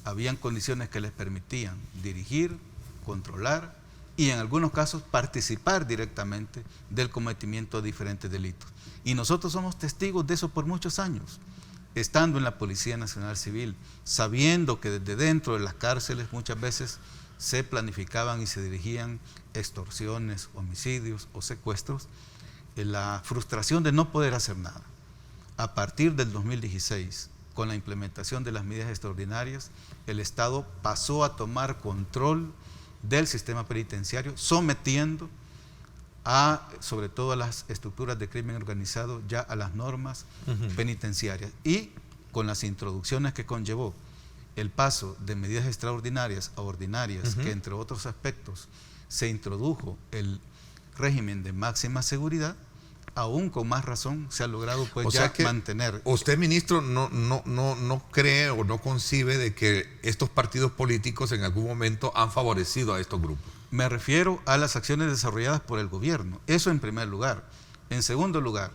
Speaker 3: habían condiciones que les permitían dirigir, controlar y en algunos casos participar directamente del cometimiento de diferentes delitos. Y nosotros somos testigos de eso por muchos años, estando en la Policía Nacional Civil, sabiendo que desde dentro de las cárceles muchas veces se planificaban y se dirigían extorsiones, homicidios o secuestros, la frustración de no poder hacer nada. A partir del 2016, con la implementación de las medidas extraordinarias, el Estado pasó a tomar control del sistema penitenciario, sometiendo sobre todo a las estructuras de crimen organizado ya a las normas penitenciarias, y con las introducciones que conllevó el paso de medidas extraordinarias a ordinarias, que entre otros aspectos se introdujo el régimen de máxima seguridad, aún con más razón se ha logrado mantener.
Speaker 2: ¿Usted, ministro, no cree o no concibe de que estos partidos políticos en algún momento han favorecido a estos grupos?
Speaker 3: Me refiero a las acciones desarrolladas por el gobierno, eso en primer lugar. En segundo lugar,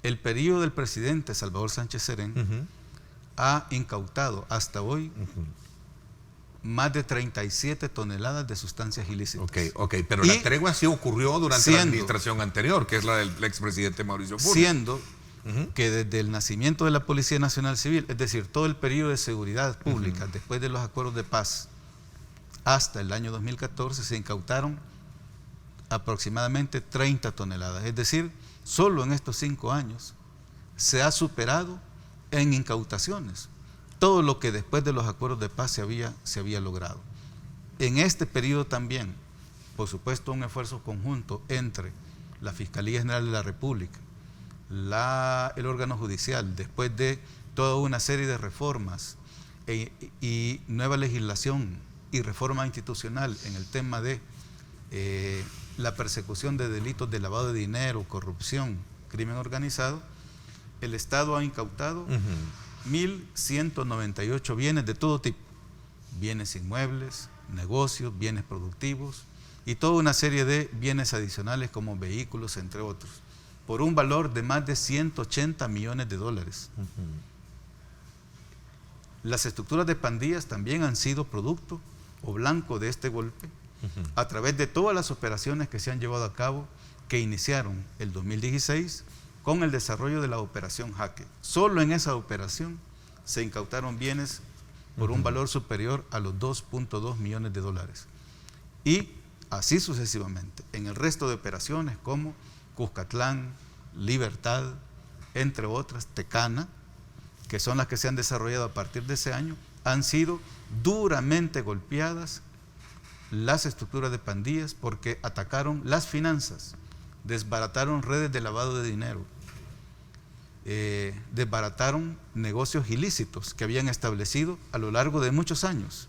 Speaker 3: el periodo del presidente Salvador Sánchez Serén ha incautado hasta hoy más de 37 toneladas de sustancias ilícitas.
Speaker 2: Pero la tregua sí ocurrió durante la administración anterior, que es la del expresidente Mauricio Funes.
Speaker 3: Siendo que desde el nacimiento de la Policía Nacional Civil, es decir, todo el periodo de seguridad pública, después de los acuerdos de paz, hasta el año 2014 se incautaron aproximadamente 30 toneladas. Es decir, solo en estos 5 años se ha superado en incautaciones todo lo que después de los acuerdos de paz se había logrado. En este periodo también, por supuesto, un esfuerzo conjunto entre la Fiscalía General de la República, el órgano judicial, después de toda una serie de reformas y nueva legislación y reforma institucional en el tema de la persecución de delitos de lavado de dinero, corrupción, crimen organizado, el Estado ha incautado 1.198 bienes de todo tipo, bienes inmuebles, negocios, bienes productivos y toda una serie de bienes adicionales como vehículos, entre otros, por un valor de más de 180 millones de dólares. Las estructuras de pandillas también han sido producto o blanco de este golpe a través de todas las operaciones que se han llevado a cabo, que iniciaron el 2016 con el desarrollo de la operación Jaque. Solo en esa operación se incautaron bienes por un valor superior a los 2.2 millones de dólares. Y así sucesivamente, en el resto de operaciones como Cuscatlán, Libertad, entre otras, Tecana, que son las que se han desarrollado a partir de ese año, han sido duramente golpeadas las estructuras de pandillas porque atacaron las finanzas, desbarataron redes de lavado de dinero, desbarataron negocios ilícitos que habían establecido a lo largo de muchos años.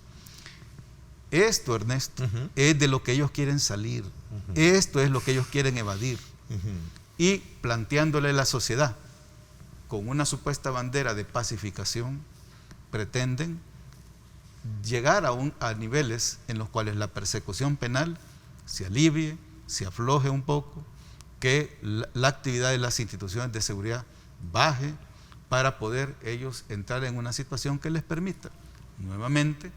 Speaker 3: Esto, Ernesto, es de lo que ellos quieren salir, esto es lo que ellos quieren evadir, y planteándole a la sociedad con una supuesta bandera de pacificación, pretenden llegar a niveles en los cuales la persecución penal se alivie, se afloje un poco, que la actividad de las instituciones de seguridad baje para poder ellos entrar en una situación que les permita nuevamente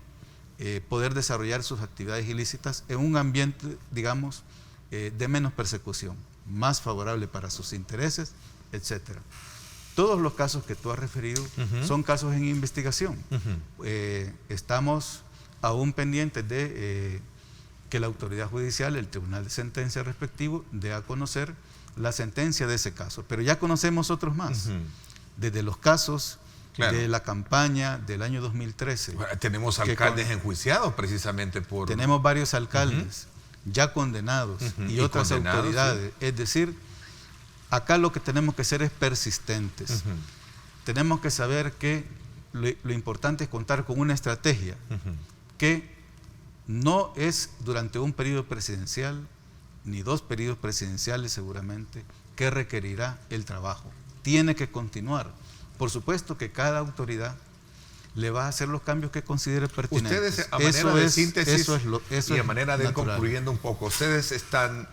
Speaker 3: poder desarrollar sus actividades ilícitas en un ambiente, digamos, de menos persecución, más favorable para sus intereses, etcétera. Todos los casos que tú has referido son casos en investigación. Estamos aún pendientes de que la autoridad judicial, el tribunal de sentencia respectivo, dé a conocer la sentencia de ese caso. Pero ya conocemos otros más. Desde los casos de la campaña del año 2013.
Speaker 2: Bueno, tenemos alcaldes enjuiciados precisamente por...
Speaker 3: Tenemos varios alcaldes ya condenados y otras autoridades. Sí. Es decir, acá lo que tenemos que ser es persistentes. Tenemos que saber que lo importante es contar con una estrategia que no es durante un periodo presidencial, ni 2 periodos presidenciales seguramente, que requerirá el trabajo. Tiene que continuar. Por supuesto que cada autoridad le va a hacer los cambios que considere pertinentes.
Speaker 2: Ustedes, a manera de síntesis y a manera de ir concluyendo un poco, ustedes están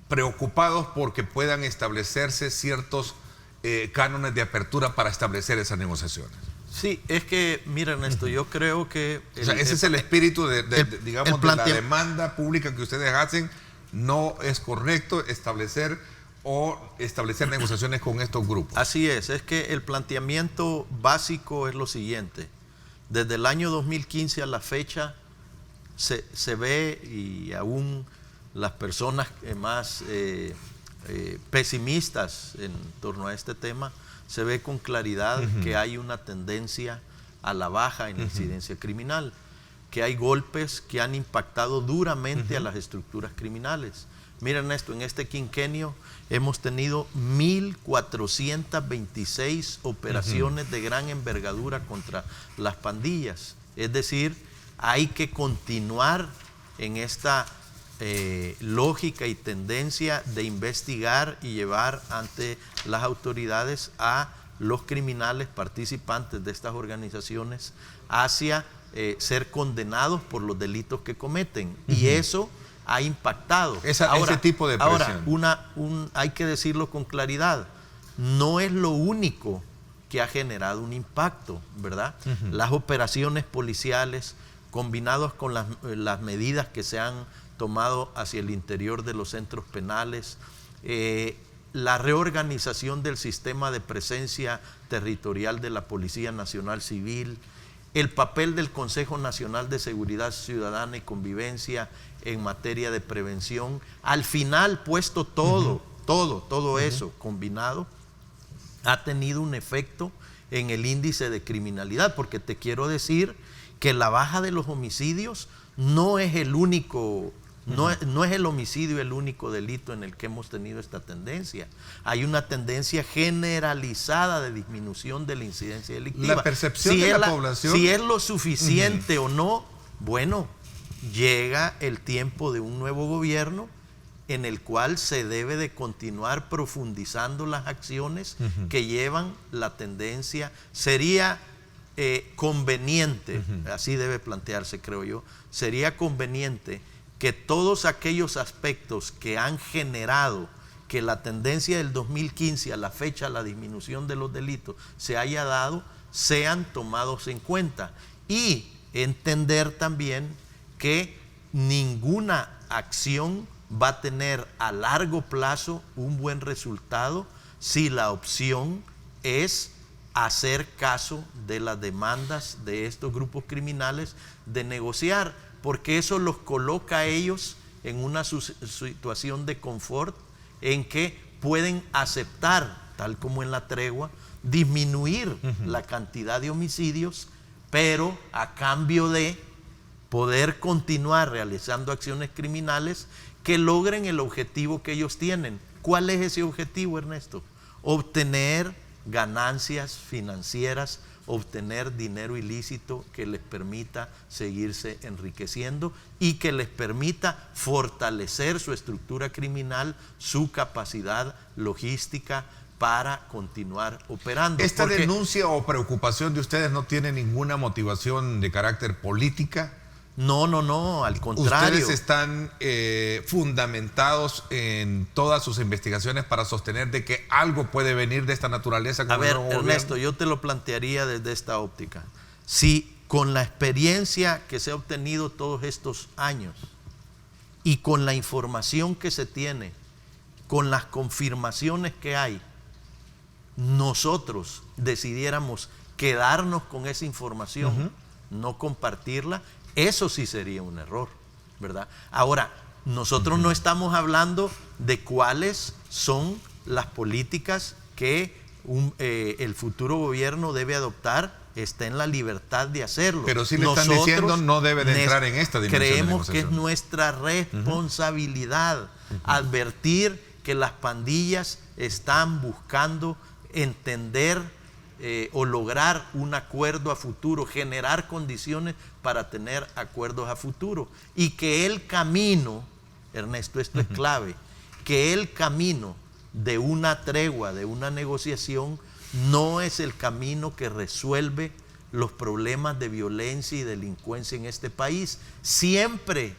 Speaker 2: preocupados porque puedan establecerse ciertos cánones de apertura para establecer esas negociaciones.
Speaker 4: Sí, es que, mira, Ernesto, yo creo que...
Speaker 2: ese es el espíritu digamos, de la demanda pública que ustedes hacen. No es correcto establecer negociaciones con estos grupos.
Speaker 4: Así es que el planteamiento básico es lo siguiente. Desde el año 2015 a la fecha se ve, y aún las personas más pesimistas en torno a este tema, se ve con claridad que hay una tendencia a la baja en la incidencia criminal, que hay golpes que han impactado duramente a las estructuras criminales. Mira, Ernesto, en este quinquenio hemos tenido 1.426 operaciones de gran envergadura contra las pandillas. Es decir, hay que continuar en esta lógica y tendencia de investigar y llevar ante las autoridades a los criminales participantes de estas organizaciones hacia ser condenados por los delitos que cometen. Y eso ha impactado.
Speaker 2: Ese tipo de presión.
Speaker 4: Ahora, hay que decirlo con claridad, no es lo único que ha generado un impacto, ¿verdad? Las operaciones policiales, combinados con las medidas que se han tomado hacia el interior de los centros penales, la reorganización del sistema de presencia territorial de la Policía Nacional Civil, el papel del Consejo Nacional de Seguridad Ciudadana y Convivencia en materia de prevención, al final puesto todo eso combinado, ha tenido un efecto en el índice de criminalidad, porque te quiero decir que la baja de los homicidios no es el único No es el homicidio el único delito en el que hemos tenido esta tendencia. Hay una tendencia generalizada de disminución de la incidencia delictiva.
Speaker 2: La percepción de la población.
Speaker 4: Si es lo suficiente o no, bueno, llega el tiempo de un nuevo gobierno en el cual se debe de continuar profundizando las acciones que llevan la tendencia. Sería conveniente, así debe plantearse, creo yo, sería conveniente que todos aquellos aspectos que han generado que la tendencia del 2015 a la fecha, la disminución de los delitos, se haya dado, sean tomados en cuenta. Y entender también que ninguna acción va a tener a largo plazo un buen resultado si la opción es hacer caso de las demandas de estos grupos criminales de negociar, porque eso los coloca a ellos en una situación de confort en que pueden aceptar, tal como en la tregua, disminuir la cantidad de homicidios, pero a cambio de poder continuar realizando acciones criminales que logren el objetivo que ellos tienen. ¿Cuál es ese objetivo, Ernesto? Obtener ganancias financieras, obtener dinero ilícito que les permita seguirse enriqueciendo y que les permita fortalecer su estructura criminal, su capacidad logística para continuar operando.
Speaker 2: ¿Esta denuncia o preocupación de ustedes no tiene ninguna motivación de carácter política?
Speaker 4: No, al contrario.
Speaker 2: Ustedes están fundamentados en todas sus investigaciones para sostener de que algo puede venir de esta naturaleza.
Speaker 4: A ver, Ernesto, yo te lo plantearía desde esta óptica. Si con la experiencia que se ha obtenido todos estos años y con la información que se tiene, con las confirmaciones que hay, nosotros decidiéramos quedarnos con esa información, no compartirla, eso sí sería un error, ¿verdad? Ahora, nosotros no estamos hablando de cuáles son las políticas que el futuro gobierno debe adoptar. Está en la libertad de hacerlo.
Speaker 2: Pero si le están diciendo no debe de entrar en esta dimensión de
Speaker 4: creemos que
Speaker 2: negociación.
Speaker 4: es nuestra responsabilidad advertir que las pandillas están buscando entender o lograr un acuerdo a futuro, generar condiciones para tener acuerdos a futuro. Y que el camino, Ernesto, esto es clave, que el camino de una tregua, de una negociación, no es el camino que resuelve los problemas de violencia y delincuencia en este país. Siempre,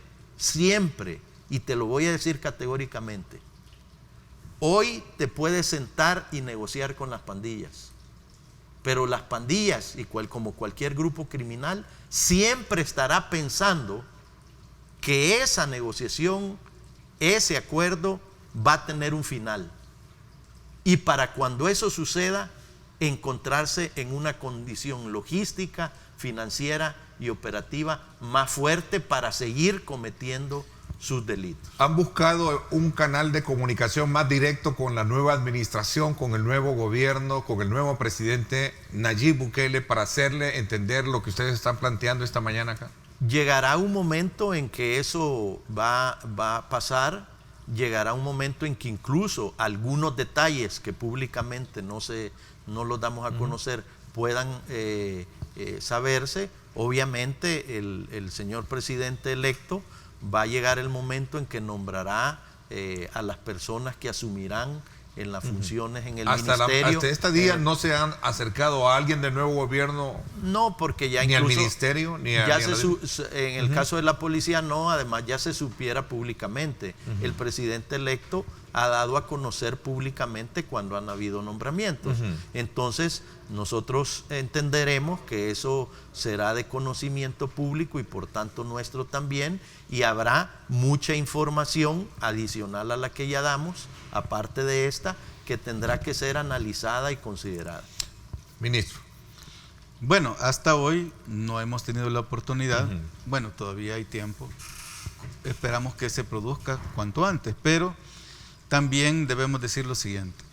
Speaker 4: y te lo voy a decir categóricamente, hoy te puedes sentar y negociar con las pandillas. Pero las pandillas, como cualquier grupo criminal, siempre estará pensando que esa negociación, ese acuerdo va a tener un final. Y para cuando eso suceda, encontrarse en una condición logística, financiera y operativa más fuerte para seguir cometiendo sus delitos.
Speaker 2: ¿Han buscado un canal de comunicación más directo con la nueva administración, con el nuevo gobierno, con el nuevo presidente Nayib Bukele para hacerle entender lo que ustedes están planteando esta mañana acá?
Speaker 4: Llegará un momento en que eso va a pasar, llegará un momento en que incluso algunos detalles que públicamente no los damos a conocer puedan saberse. Obviamente el señor presidente electo va a llegar el momento en que nombrará a las personas que asumirán en las funciones en el ministerio.
Speaker 2: Hasta este día no se han acercado a alguien del nuevo gobierno.
Speaker 4: No, porque ya
Speaker 2: ni
Speaker 4: incluso
Speaker 2: al ministerio, ni a...
Speaker 4: en el caso de la policía no, además ya se supiera públicamente. El presidente electo ha dado a conocer públicamente cuando han habido nombramientos. Entonces, nosotros entenderemos que eso será de conocimiento público y por tanto nuestro también, y habrá mucha información adicional a la que ya damos, aparte de esta, que tendrá que ser analizada y considerada.
Speaker 2: Ministro.
Speaker 3: Bueno, hasta hoy no hemos tenido la oportunidad. Bueno, todavía hay tiempo. Esperamos que se produzca cuanto antes, pero también debemos decir lo siguiente.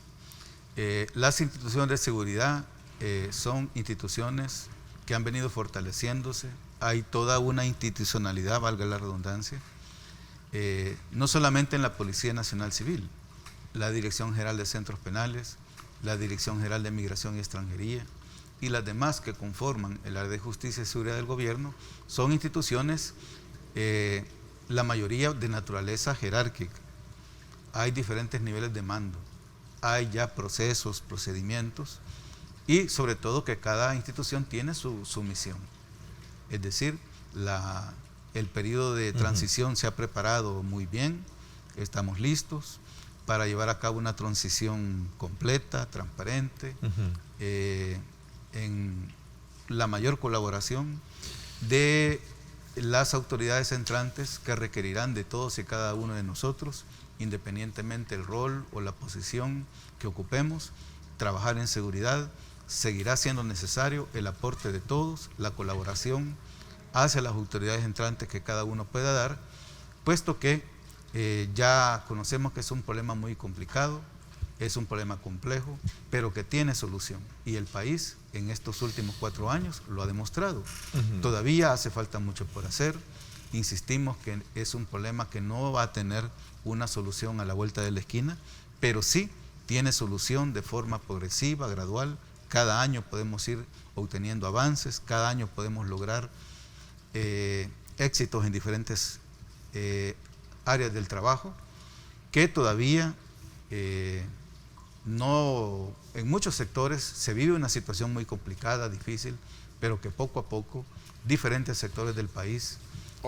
Speaker 3: Las instituciones de seguridad son instituciones que han venido fortaleciéndose. Hay toda una institucionalidad, valga la redundancia, no solamente en la Policía Nacional Civil, la Dirección General de Centros Penales, la Dirección General de Migración y Extranjería y las demás que conforman el área de justicia y seguridad del gobierno, son instituciones, la mayoría de naturaleza jerárquica. Hay diferentes niveles de mando, hay ya procesos, procedimientos y sobre todo que cada institución tiene su misión. Es decir, el periodo de transición se ha preparado muy bien, estamos listos para llevar a cabo una transición completa, transparente, en la mayor colaboración de las autoridades entrantes que requerirán de todos y cada uno de nosotros, independientemente del rol o la posición que ocupemos. Trabajar en seguridad seguirá siendo necesario el aporte de todos, la colaboración hacia las autoridades entrantes que cada uno pueda dar, puesto que ya conocemos que es un problema muy complicado, es un problema complejo, pero que tiene solución. Y el país en estos últimos 4 años lo ha demostrado. Todavía hace falta mucho por hacer. Insistimos que es un problema que no va a tener una solución a la vuelta de la esquina, pero sí tiene solución de forma progresiva, gradual. Cada año podemos ir obteniendo avances, cada año podemos lograr éxitos en diferentes áreas del trabajo, que todavía no, en muchos sectores se vive una situación muy complicada, difícil, pero que poco a poco diferentes sectores del país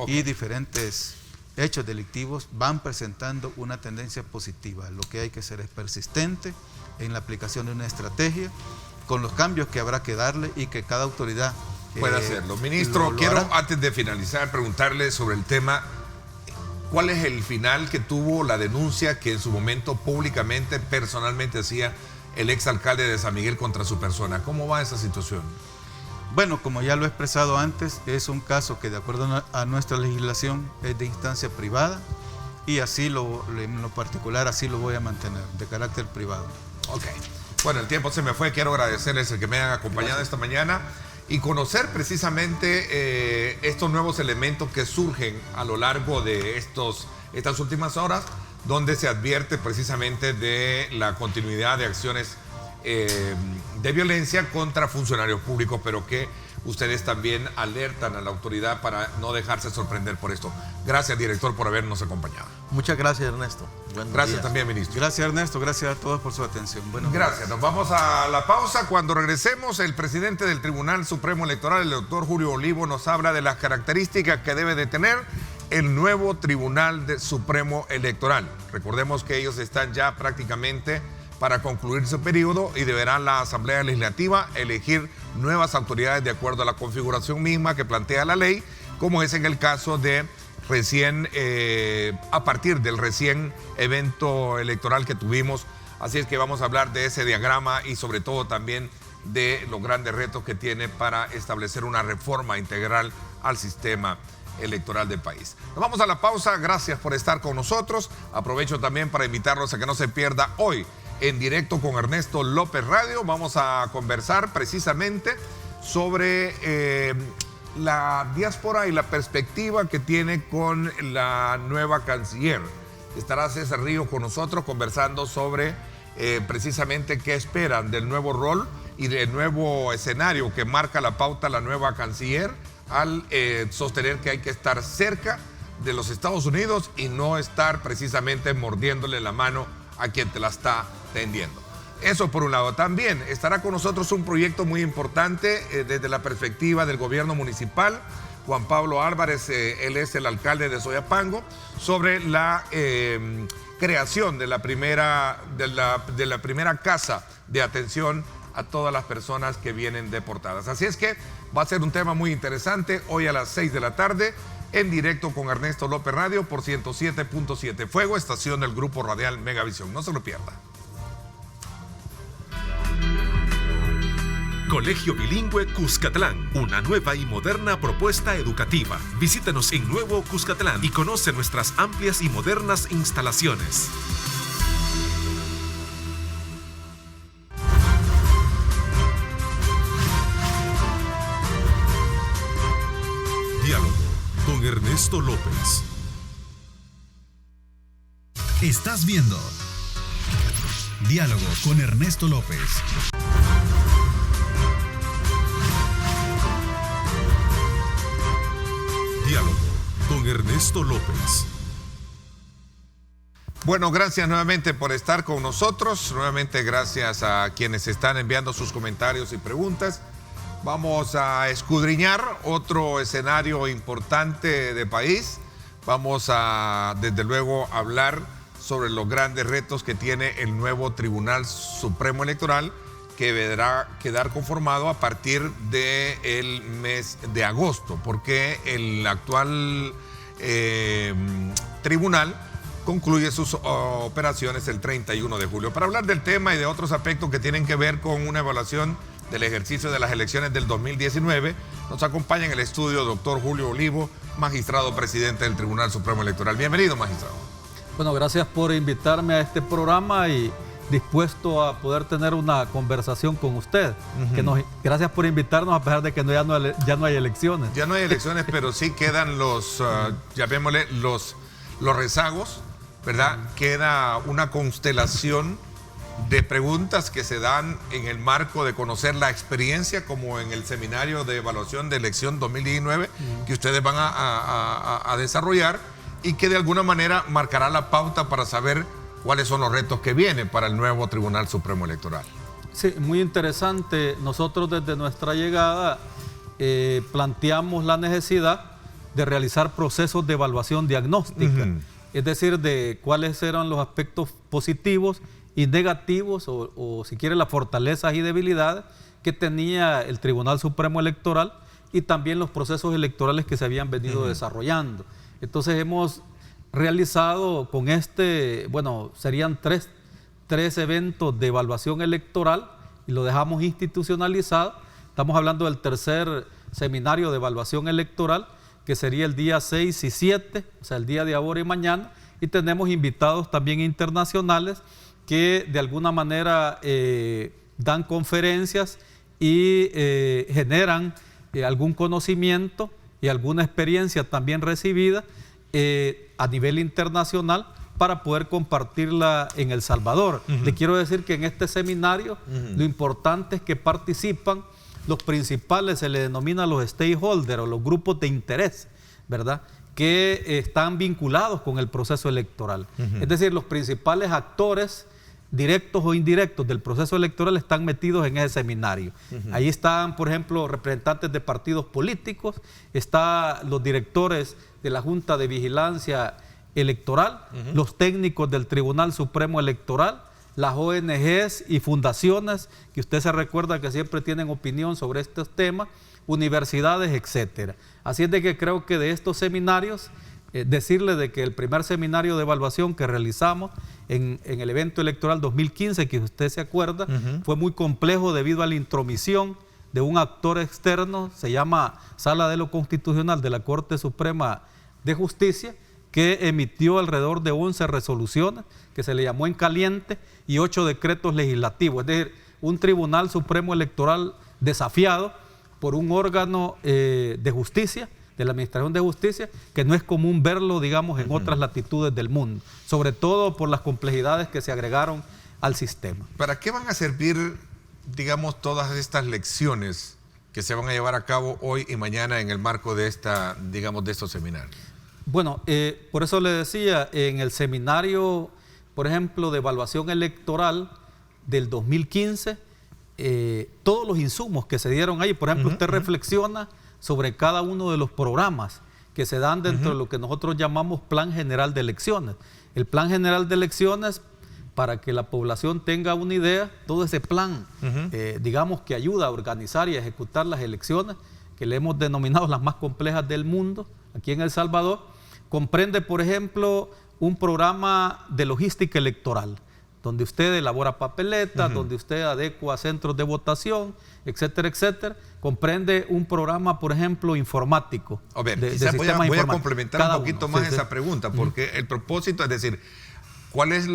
Speaker 3: y diferentes hechos delictivos van presentando una tendencia positiva. Lo que hay que hacer es persistente en la aplicación de una estrategia, con los cambios que habrá que darle y que cada autoridad
Speaker 2: puede hacerlo. Ministro, quiero antes de finalizar preguntarle sobre el tema, ¿cuál es el final que tuvo la denuncia que en su momento públicamente, personalmente hacía el exalcalde de San Miguel contra su persona? ¿Cómo va esa situación?
Speaker 3: Bueno, como ya lo he expresado antes, es un caso que de acuerdo a nuestra legislación es de instancia privada y así en lo particular así lo voy a mantener, de carácter privado.
Speaker 2: Ok. Bueno, el tiempo se me fue. Quiero agradecerles el que me hayan acompañado esta mañana y conocer precisamente estos nuevos elementos que surgen a lo largo de estas últimas horas, donde se advierte precisamente de la continuidad de acciones de violencia contra funcionarios públicos, pero que ustedes también alertan a la autoridad para no dejarse sorprender por esto. Gracias, director, por habernos acompañado.
Speaker 4: Muchas gracias, Ernesto.
Speaker 2: Gracias también, ministro.
Speaker 3: Gracias, Ernesto. Gracias a todos por su atención.
Speaker 2: Gracias. Nos vamos a la pausa. Cuando regresemos, el presidente del Tribunal Supremo Electoral, el doctor Julio Olivo, nos habla de las características que debe de tener el nuevo Tribunal Supremo Electoral. Recordemos que ellos están ya prácticamente para concluir su periodo y deberá la Asamblea Legislativa elegir nuevas autoridades de acuerdo a la configuración misma que plantea la ley, como es en el caso de a partir del recién evento electoral que tuvimos. Así es que vamos a hablar de ese diagrama y sobre todo también de los grandes retos que tiene para establecer una reforma integral al sistema electoral del país. Nos vamos a la pausa. Gracias por estar con nosotros. Aprovecho también para invitarlos a que no se pierda hoy en Directo con Ernesto López Radio. Vamos a conversar precisamente sobre la diáspora y la perspectiva que tiene con la nueva canciller. Estará César Río con nosotros conversando sobre precisamente qué esperan del nuevo rol y del nuevo escenario que marca la pauta la nueva canciller al sostener que hay que estar cerca de los Estados Unidos y no estar precisamente mordiéndole la mano a quien te la está tendiendo. Eso por un lado. También estará con nosotros un proyecto muy importante desde la perspectiva del gobierno municipal. Juan Pablo Álvarez, él es el alcalde de Soyapango, sobre la creación de la primera casa de atención a todas las personas que vienen deportadas. Así es que va a ser un tema muy interesante hoy a las 6 de la tarde en Directo con Ernesto López Radio por 107.7 Fuego, estación del Grupo Radial Megavisión. No se lo pierda.
Speaker 1: Colegio Bilingüe Cuscatlán, una nueva y moderna propuesta educativa. Visítanos en Nuevo Cuscatlán y conoce nuestras amplias y modernas instalaciones. Diálogo con Ernesto López.
Speaker 5: Estás viendo Diálogo con Ernesto López.
Speaker 1: Diálogo con Ernesto López.
Speaker 2: Bueno, gracias nuevamente por estar con nosotros. Nuevamente gracias a quienes están enviando sus comentarios y preguntas. Vamos a escudriñar otro escenario importante de país. Vamos a, desde luego, hablar sobre los grandes retos que tiene el nuevo Tribunal Supremo Electoral, que deberá quedar conformado a partir del mes de agosto, porque el actual tribunal concluye sus operaciones el 31 de julio. Para hablar del tema y de otros aspectos que tienen que ver con una evaluación del ejercicio de las elecciones del 2019, nos acompaña en el estudio doctor Julio Olivo, magistrado presidente del Tribunal Supremo Electoral. Bienvenido, magistrado.
Speaker 6: Bueno, gracias por invitarme a este programa y dispuesto a poder tener una conversación con usted. Gracias por invitarnos a pesar de que ya no hay elecciones.
Speaker 2: Ya no hay elecciones, pero sí quedan los, llamémosle, los rezagos, ¿verdad? Queda una constelación de preguntas que se dan en el marco de conocer la experiencia, como en el seminario de evaluación de elección 2019 que ustedes van a desarrollar, y que de alguna manera marcará la pauta para saber cuáles son los retos que vienen para el nuevo Tribunal Supremo Electoral.
Speaker 6: Sí, muy interesante. Nosotros desde nuestra llegada planteamos la necesidad de realizar procesos de evaluación diagnóstica, es decir, de cuáles eran los aspectos positivos y negativos, o si quiere, las fortalezas y debilidades que tenía el Tribunal Supremo Electoral y también los procesos electorales que se habían venido desarrollando. Entonces hemos realizado con serían tres eventos de evaluación electoral y lo dejamos institucionalizado. Estamos hablando del tercer seminario de evaluación electoral, que sería el día 6 y 7, o sea, el día de ahora y mañana, y tenemos invitados también internacionales que de alguna manera dan conferencias y generan algún conocimiento y alguna experiencia también recibida a nivel internacional para poder compartirla en El Salvador. Le quiero decir que en este seminario lo importante es que participan los principales, se le denomina los stakeholders o los grupos de interés, ¿verdad?, que están vinculados con el proceso electoral. Es decir, los principales actores directos o indirectos del proceso electoral están metidos en ese seminario. Ahí están, por ejemplo, representantes de partidos políticos, están los directores de la Junta de Vigilancia Electoral, los técnicos del Tribunal Supremo Electoral, las ONGs y fundaciones, que usted se recuerda que siempre tienen opinión sobre estos temas, universidades, etcétera. Así es de que creo que de estos seminarios, decirle de que el primer seminario de evaluación que realizamos en el evento electoral 2015, que usted se acuerda, fue muy complejo debido a la intromisión de un actor externo, se llama Sala de lo Constitucional de la Corte Suprema de Justicia, que emitió alrededor de 11 resoluciones, que se le llamó en caliente, y 8 decretos legislativos. Es decir, un Tribunal Supremo Electoral desafiado por un órgano de justicia, de la Administración de Justicia, que no es común verlo, digamos, en otras latitudes del mundo, sobre todo por las complejidades que se agregaron al sistema.
Speaker 2: ¿Para qué van a servir, digamos, todas estas lecciones que se van a llevar a cabo hoy y mañana en el marco de de estos seminarios?
Speaker 6: Bueno, por eso le decía, en el seminario, por ejemplo, de evaluación electoral del 2015, todos los insumos que se dieron ahí, por ejemplo, usted reflexiona sobre cada uno de los programas que se dan dentro de lo que nosotros llamamos Plan General de Elecciones. El Plan General de Elecciones, para que la población tenga una idea, todo ese plan, digamos, que ayuda a organizar y a ejecutar las elecciones, que le hemos denominado las más complejas del mundo, aquí en El Salvador, comprende, por ejemplo, un programa de logística electoral, donde usted elabora papeletas, donde usted adecua centros de votación, etcétera, etcétera. Comprende un programa, por ejemplo, informático.
Speaker 2: A ver, quizás voy a complementar un poquito más esa pregunta, porque el propósito es decir, ¿cuál es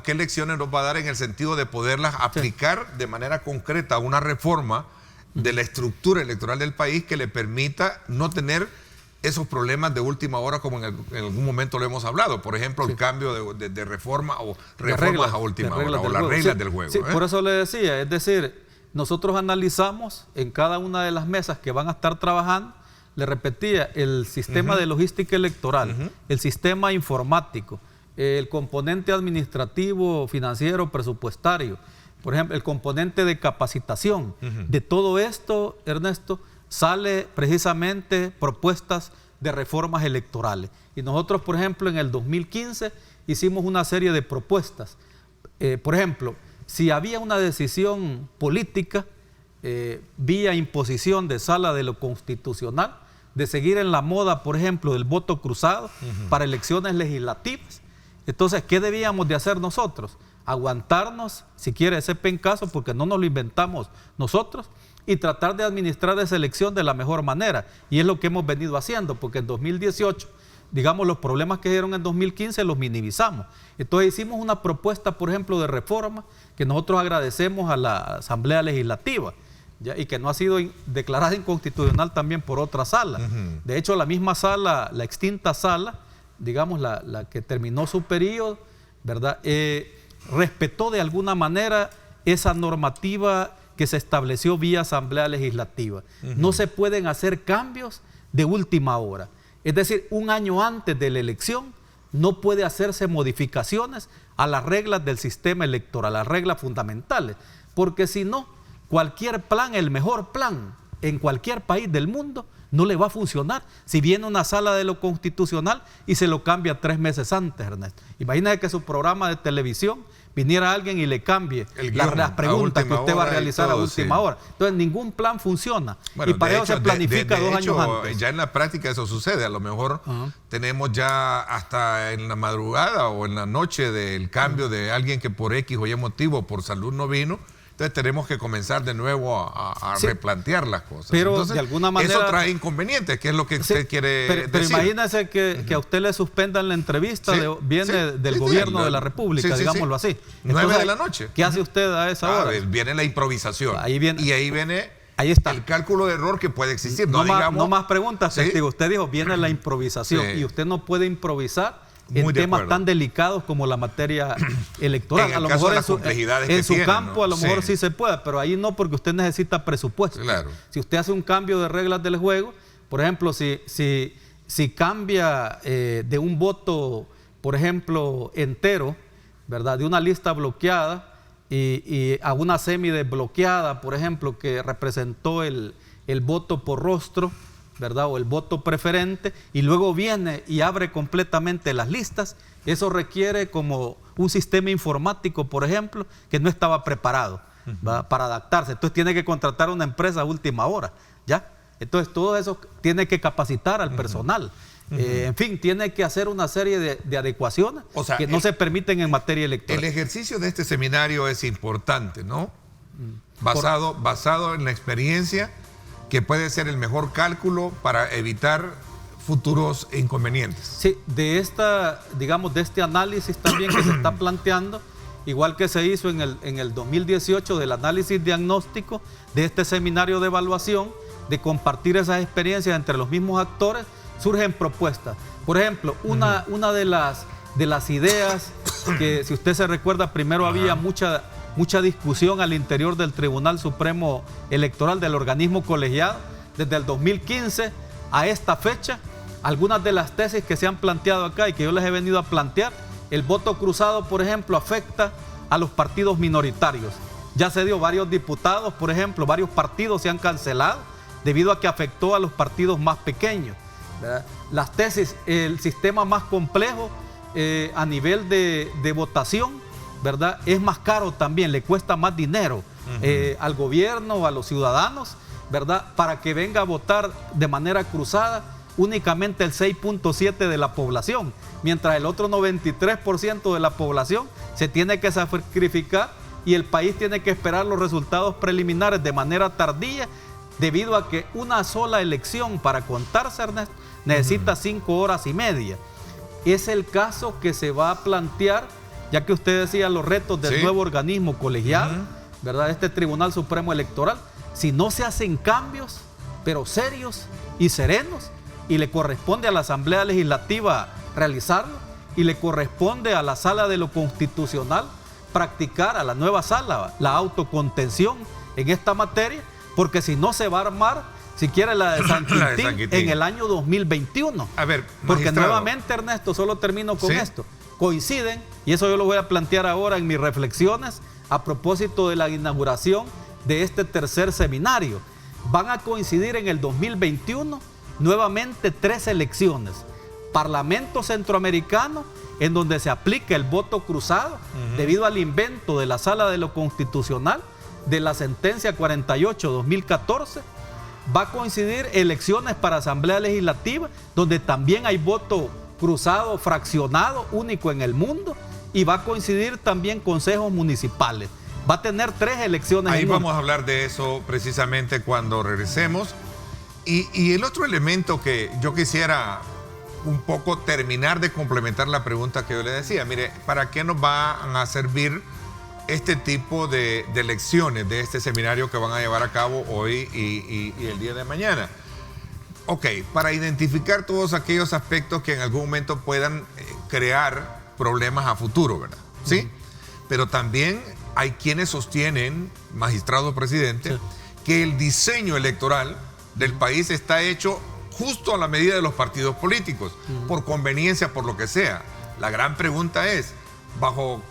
Speaker 2: qué lecciones nos va a dar en el sentido de poderlas aplicar de manera concreta a una reforma de la estructura electoral del país que le permita no tener esos problemas de última hora como en algún momento lo hemos hablado. Por ejemplo, el cambio de reforma o reformas a última hora o las reglas del juego.
Speaker 6: Sí, por eso le decía, es decir, nosotros analizamos en cada una de las mesas que van a estar trabajando, le repetía, el sistema de logística electoral, el sistema informático, el componente administrativo, financiero, presupuestario, por ejemplo, el componente de capacitación. De todo esto, Ernesto, sale precisamente propuestas de reformas electorales. Y nosotros, por ejemplo, en el 2015 hicimos una serie de propuestas. Por ejemplo, si había una decisión política vía imposición de sala de lo constitucional, de seguir en la moda, por ejemplo, del voto cruzado para elecciones legislativas, entonces, ¿qué debíamos de hacer nosotros? Aguantarnos, si quiere, ese pencazo, porque no nos lo inventamos nosotros, y tratar de administrar esa elección de la mejor manera. Y es lo que hemos venido haciendo, porque en 2018, digamos, los problemas que dieron en 2015 los minimizamos. Entonces hicimos una propuesta, por ejemplo, de reforma que nosotros agradecemos a la Asamblea Legislativa, ¿ya? Y que no ha sido declarada inconstitucional también por otra sala. De hecho, la misma sala, la extinta sala, digamos, la que terminó su periodo, ¿verdad? Respetó de alguna manera esa normativa que se estableció vía Asamblea Legislativa. No se pueden hacer cambios de última hora. Es decir, un año antes de la elección no puede hacerse modificaciones a las reglas del sistema electoral, las reglas fundamentales, porque si no, cualquier plan, el mejor plan en cualquier país del mundo, no le va a funcionar si viene una sala de lo constitucional y se lo cambia 3 meses antes, Ernesto. Imagínese que su programa de televisión viniera alguien y le cambie las preguntas que usted va a realizar a última hora. Entonces, ningún plan funciona.
Speaker 2: Bueno,
Speaker 6: y para eso se planifica 2 años antes.
Speaker 2: Ya en la práctica eso sucede. A lo mejor tenemos ya hasta en la madrugada o en la noche del cambio de alguien que por X o Y motivo, por salud no vino. Entonces tenemos que comenzar de nuevo a replantear las cosas.
Speaker 6: Pero
Speaker 2: entonces,
Speaker 6: de alguna manera,
Speaker 2: eso trae inconvenientes, que es lo que usted quiere decir.
Speaker 6: Pero imagínese que a usted le suspendan la entrevista, viene del gobierno de la República, digámoslo así.
Speaker 2: 9 de la noche.
Speaker 6: ¿Qué hace usted a esa hora?
Speaker 2: Viene la improvisación.
Speaker 6: Ahí viene,
Speaker 2: y ahí viene
Speaker 6: está
Speaker 2: el cálculo de error que puede existir.
Speaker 6: No más preguntas, testigo. Usted dijo, viene la improvisación y usted no puede improvisar en temas tan delicados como la materia electoral.
Speaker 2: A lo mejor en
Speaker 6: su campo a lo mejor sí se puede, pero ahí no, porque usted necesita presupuesto.
Speaker 2: Claro.
Speaker 6: Si usted hace un cambio de reglas del juego, por ejemplo, si cambia de un voto, por ejemplo, entero, ¿verdad?, de una lista bloqueada y a una semidesbloqueada, por ejemplo, que representó el voto por rostro, ¿verdad?, o el voto preferente, y luego viene y abre completamente las listas, eso requiere como un sistema informático, por ejemplo, que no estaba preparado para adaptarse. Entonces tiene que contratar una empresa a última hora, ¿ya? Entonces todo eso tiene que capacitar al personal. En fin, tiene que hacer una serie de adecuaciones que no se permiten en materia electoral.
Speaker 2: El ejercicio de este seminario es importante, ¿no? Basado en la experiencia, que puede ser el mejor cálculo para evitar futuros inconvenientes.
Speaker 6: Sí, de este análisis también que se está planteando, igual que se hizo en el 2018 del análisis diagnóstico de este seminario de evaluación, de compartir esas experiencias entre los mismos actores, surgen propuestas. Por ejemplo, una de las ideas que, si usted se recuerda, primero había mucha discusión al interior del Tribunal Supremo Electoral, del organismo colegiado, desde el 2015 a esta fecha. Algunas de las tesis que se han planteado acá y que yo les he venido a plantear, el voto cruzado, por ejemplo, afecta a los partidos minoritarios. Ya se dio varios diputados, por ejemplo, varios partidos se han cancelado debido a que afectó a los partidos más pequeños, ¿verdad? Las tesis, el sistema más complejo a nivel de votación, ¿verdad?, es más caro también, le cuesta más dinero al gobierno, a los ciudadanos, ¿verdad?, para que venga a votar de manera cruzada únicamente el 6.7% de la población, mientras el otro 93% de la población se tiene que sacrificar y el país tiene que esperar los resultados preliminares de manera tardía, debido a que una sola elección para contarse, Ernesto, necesita 5 horas y media. Es el caso que se va a plantear, ya que usted decía los retos del nuevo organismo colegiado, ¿verdad?, este Tribunal Supremo Electoral. Si no se hacen cambios, pero serios y serenos, y le corresponde a la Asamblea Legislativa realizarlo, y le corresponde a la Sala de lo Constitucional practicar, a la nueva sala, la autocontención en esta materia, porque si no se va a armar, si quiere, la de San Quintín en el año 2021.
Speaker 2: A ver,
Speaker 6: porque
Speaker 2: magistrado,
Speaker 6: nuevamente, Ernesto, solo termino con
Speaker 2: ¿sí?
Speaker 6: esto, coinciden, y eso yo lo voy a plantear ahora en mis reflexiones a propósito de la inauguración de este tercer seminario. Van a coincidir en el 2021 nuevamente 3 elecciones. Parlamento Centroamericano, en donde se aplica el voto cruzado, debido al invento de la Sala de lo Constitucional de la sentencia 48-2014. Va a coincidir elecciones para Asamblea Legislativa, donde también hay voto cruzado, fraccionado, único en el mundo, y va a coincidir también consejos municipales. Va a tener 3 elecciones.
Speaker 2: Ahí vamos a hablar de eso precisamente cuando regresemos. Y el otro elemento que yo quisiera un poco terminar de complementar la pregunta que yo le decía, mire, ¿para qué nos van a servir este tipo de lecciones de este seminario que van a llevar a cabo hoy y el día de mañana? Ok, para identificar todos aquellos aspectos que en algún momento puedan crear problemas a futuro, ¿verdad? ¿Sí? Pero también hay quienes sostienen, magistrado presidente, que el diseño electoral del país está hecho justo a la medida de los partidos políticos, por conveniencia, por lo que sea. La gran pregunta es, ¿bajo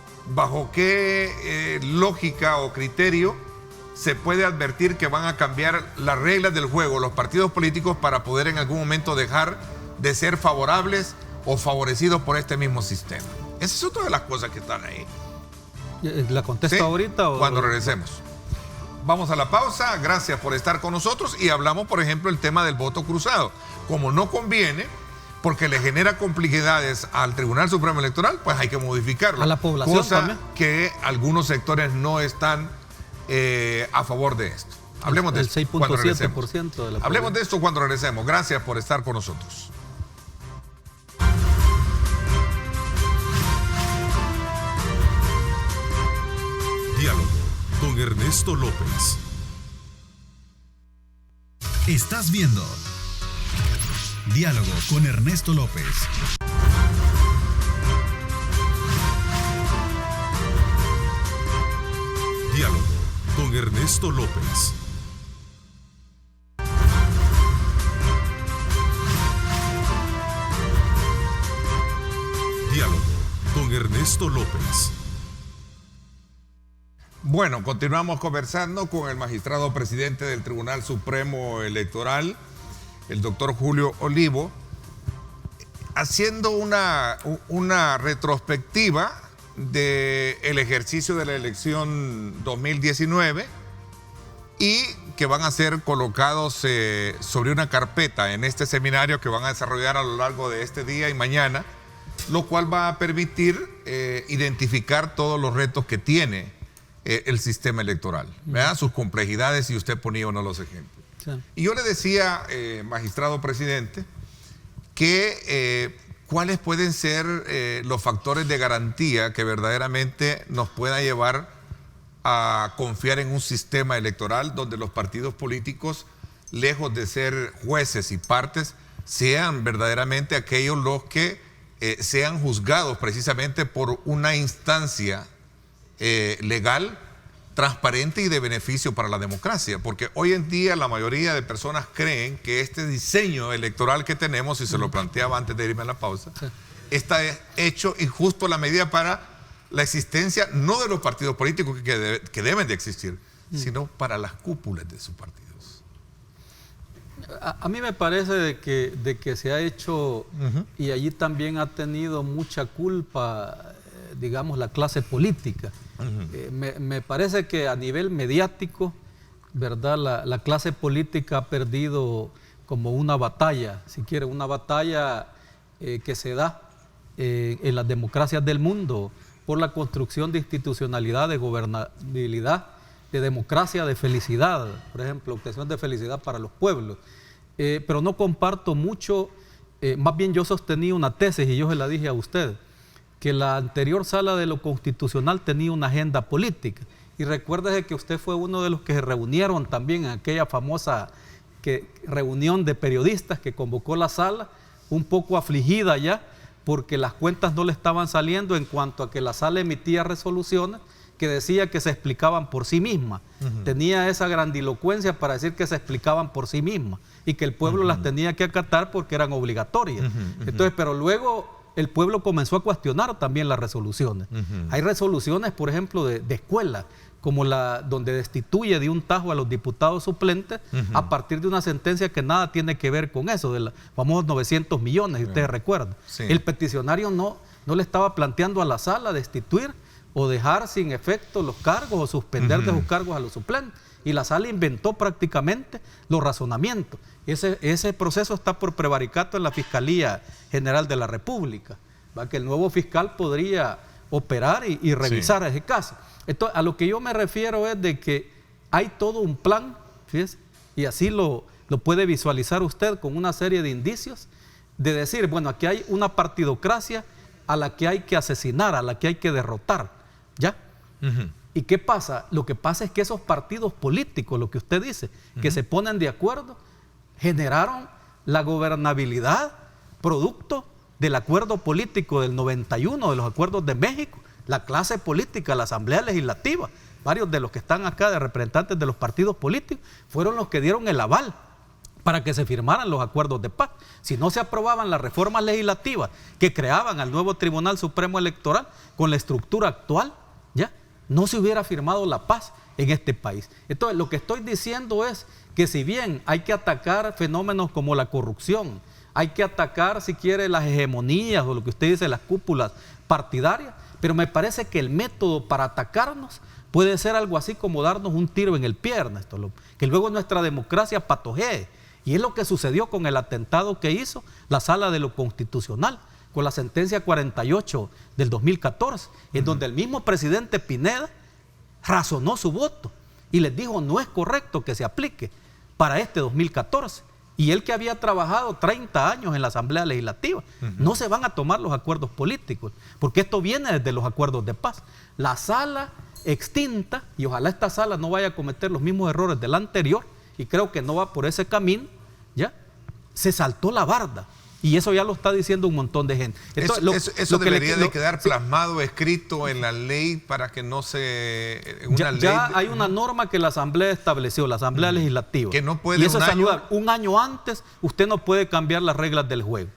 Speaker 2: qué lógica o criterio se puede advertir que van a cambiar las reglas del juego los partidos políticos para poder en algún momento dejar de ser favorables o favorecidos por este mismo sistema? Esa es otra de las cosas que están ahí.
Speaker 6: ¿La contesto
Speaker 2: ¿Sí?
Speaker 6: ahorita?
Speaker 2: Cuando regresemos. Vamos a la pausa, gracias por estar con nosotros y hablamos, por ejemplo, el tema del voto cruzado. Como no conviene, porque le genera complejidades al Tribunal Supremo Electoral, pues hay que modificarlo.
Speaker 6: A la población
Speaker 2: cosa
Speaker 6: también.
Speaker 2: Que algunos sectores no están a favor de esto. Hablemos de esto cuando regresemos.
Speaker 6: El 6.7% de la
Speaker 2: Hablemos de esto cuando regresemos. Gracias por estar con nosotros.
Speaker 1: Diálogo con Ernesto López.
Speaker 5: Estás viendo Diálogo con Ernesto López.
Speaker 1: Diálogo con Ernesto López. Diálogo con Ernesto López.
Speaker 2: Bueno, continuamos conversando con el magistrado presidente del Tribunal Supremo Electoral, el doctor Julio Olivo, haciendo una retrospectiva del ejercicio de la elección 2019 y que van a ser colocados sobre una carpeta en este seminario que van a desarrollar a lo largo de este día y mañana, lo cual va a permitir identificar todos los retos que tiene el sistema electoral, ¿verdad? Sus complejidades, y usted ponía uno de los ejemplos. Sí. Y yo le decía, magistrado presidente, que cuáles pueden ser los factores de garantía que verdaderamente nos pueda llevar a confiar en un sistema electoral donde los partidos políticos, lejos de ser jueces y partes, sean verdaderamente aquellos los que sean juzgados precisamente por una instancia legal, transparente y de beneficio para la democracia, porque hoy en día la mayoría de personas creen que este diseño electoral que tenemos, y se lo planteaba antes de irme a la pausa, está hecho injusto a la medida para la existencia no de los partidos políticos que deben de existir, sino para las cúpulas de sus partidos.
Speaker 6: A mí me parece de que se ha hecho, y allí también ha tenido mucha culpa, digamos, la clase política. Me parece que a nivel mediático, ¿verdad? La clase política ha perdido como una batalla, si quiere, una batalla que se da en las democracias del mundo por la construcción de institucionalidad, de gobernabilidad, de democracia, de felicidad, por ejemplo, obtención de felicidad para los pueblos. Pero no comparto mucho, más bien yo sostenía una tesis, y yo se la dije a usted, que la anterior sala de lo constitucional tenía una agenda política. Y recuérdese que usted fue uno de los que se reunieron también en aquella famosa reunión de periodistas que convocó la sala, un poco afligida ya, porque las cuentas no le estaban saliendo en cuanto a que la sala emitía resoluciones que decía que se explicaban por sí mismas. Tenía esa grandilocuencia para decir que se explicaban por sí mismas y que el pueblo las tenía que acatar porque eran obligatorias. Entonces, pero luego el pueblo comenzó a cuestionar también las resoluciones. Hay resoluciones, por ejemplo, de escuelas, como la donde destituye de un tajo a los diputados suplentes a partir de una sentencia que nada tiene que ver con eso, de los famosos 900 millones, si ustedes recuerdan.
Speaker 2: Sí.
Speaker 6: El peticionario no le estaba planteando a la sala destituir o dejar sin efecto los cargos o suspender de sus cargos a los suplentes. Y la sala inventó prácticamente los razonamientos. Ese proceso está por prevaricato en la Fiscalía General de la República, ¿va? Que el nuevo fiscal podría operar y revisar ese caso. Entonces, a lo que yo me refiero es de que hay todo un plan, fíjese, y así lo puede visualizar usted con una serie de indicios, de decir, bueno, aquí hay una partidocracia a la que hay que asesinar, a la que hay que derrotar, ¿ya? ¿Y qué pasa? Lo que pasa es que esos partidos políticos, lo que usted dice, que se ponen de acuerdo, generaron la gobernabilidad producto del acuerdo político del 91, de los acuerdos de México, la clase política, la Asamblea Legislativa, varios de los que están acá de representantes de los partidos políticos, fueron los que dieron el aval para que se firmaran los acuerdos de paz. Si no se aprobaban las reformas legislativas que creaban al nuevo Tribunal Supremo Electoral con la estructura actual, ¿ya? No se hubiera firmado la paz en este país. Entonces, lo que estoy diciendo es que si bien hay que atacar fenómenos como la corrupción, hay que atacar, si quiere, las hegemonías o lo que usted dice, las cúpulas partidarias, pero me parece que el método para atacarnos puede ser algo así como darnos un tiro en el pie, Ernesto López, que luego nuestra democracia patojee. Y es lo que sucedió con el atentado que hizo la Sala de lo Constitucional, con la sentencia 48 del 2014, en donde el mismo presidente Pineda razonó su voto y les dijo no es correcto que se aplique para este 2014. Y él que había trabajado 30 años en la Asamblea Legislativa, no se van a tomar los acuerdos políticos, porque esto viene desde los acuerdos de paz. La sala extinta, y ojalá esta sala no vaya a cometer los mismos errores de la anterior, y creo que no va por ese camino, ¿ya? Se saltó la barda. Y eso ya lo está diciendo un montón de gente. Entonces,
Speaker 2: eso debería de quedar plasmado, escrito en la ley para que no se...
Speaker 6: Ya hay una norma que la Asamblea estableció, la Asamblea Legislativa.
Speaker 2: Que no puede
Speaker 6: y eso es saludable. Un año antes usted no puede cambiar las reglas del juego.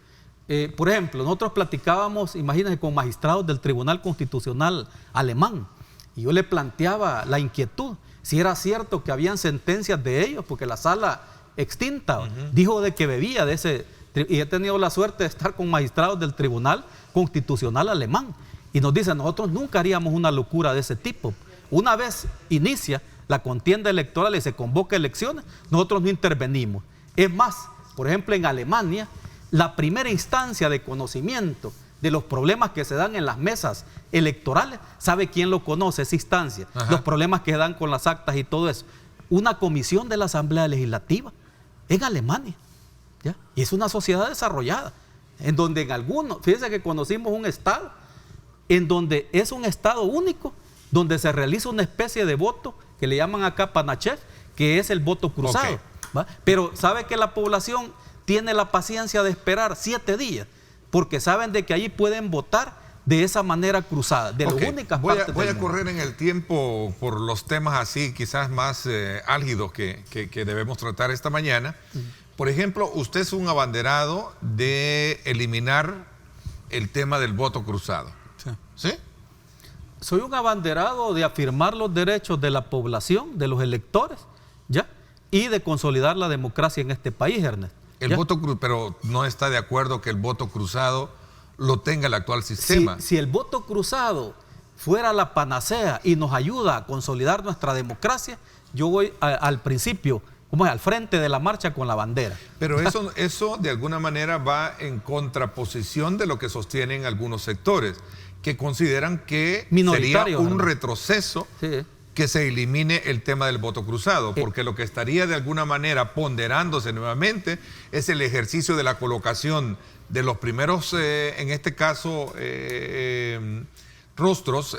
Speaker 6: Por ejemplo, nosotros platicábamos, imagínense, con magistrados del Tribunal Constitucional alemán. Y yo le planteaba la inquietud, si era cierto que habían sentencias de ellos, porque la sala extinta dijo de que bebía de ese... Y he tenido la suerte de estar con magistrados del Tribunal Constitucional alemán. Y nos dicen, nosotros nunca haríamos una locura de ese tipo. Una vez inicia la contienda electoral y se convoca elecciones, nosotros no intervenimos. Es más, por ejemplo, en Alemania, la primera instancia de conocimiento de los problemas que se dan en las mesas electorales, ¿sabe quién lo conoce, esa instancia? Los problemas que se dan con las actas y todo eso. Una comisión de la Asamblea Legislativa en Alemania. ¿Ya? Y es una sociedad desarrollada, en donde en algunos, fíjense que conocimos un estado, en donde es un estado único, donde se realiza una especie de voto, que le llaman acá Panachev, que es el voto cruzado. ¿Va? Pero sabe que la población tiene la paciencia de esperar 7 días, porque saben de que allí pueden votar de esa manera cruzada, de las únicas partes
Speaker 2: voy a correr en el tiempo por los temas así, quizás más álgidos que debemos tratar esta mañana. Por ejemplo, usted es un abanderado de eliminar el tema del voto cruzado. ¿Sí?
Speaker 6: Soy un abanderado de afirmar los derechos de la población, de los electores, ¿ya? Y de consolidar la democracia en este país, Ernesto.
Speaker 2: Pero no está de acuerdo que el voto cruzado lo tenga el actual sistema.
Speaker 6: Si el voto cruzado fuera la panacea y nos ayuda a consolidar nuestra democracia, yo voy al principio, al frente de la marcha con la bandera.
Speaker 2: Pero eso de alguna manera va en contraposición de lo que sostienen algunos sectores, que consideran que sería un retroceso que se elimine el tema del voto cruzado, porque lo que estaría de alguna manera ponderándose nuevamente es el ejercicio de la colocación de los primeros, en este caso, rostros,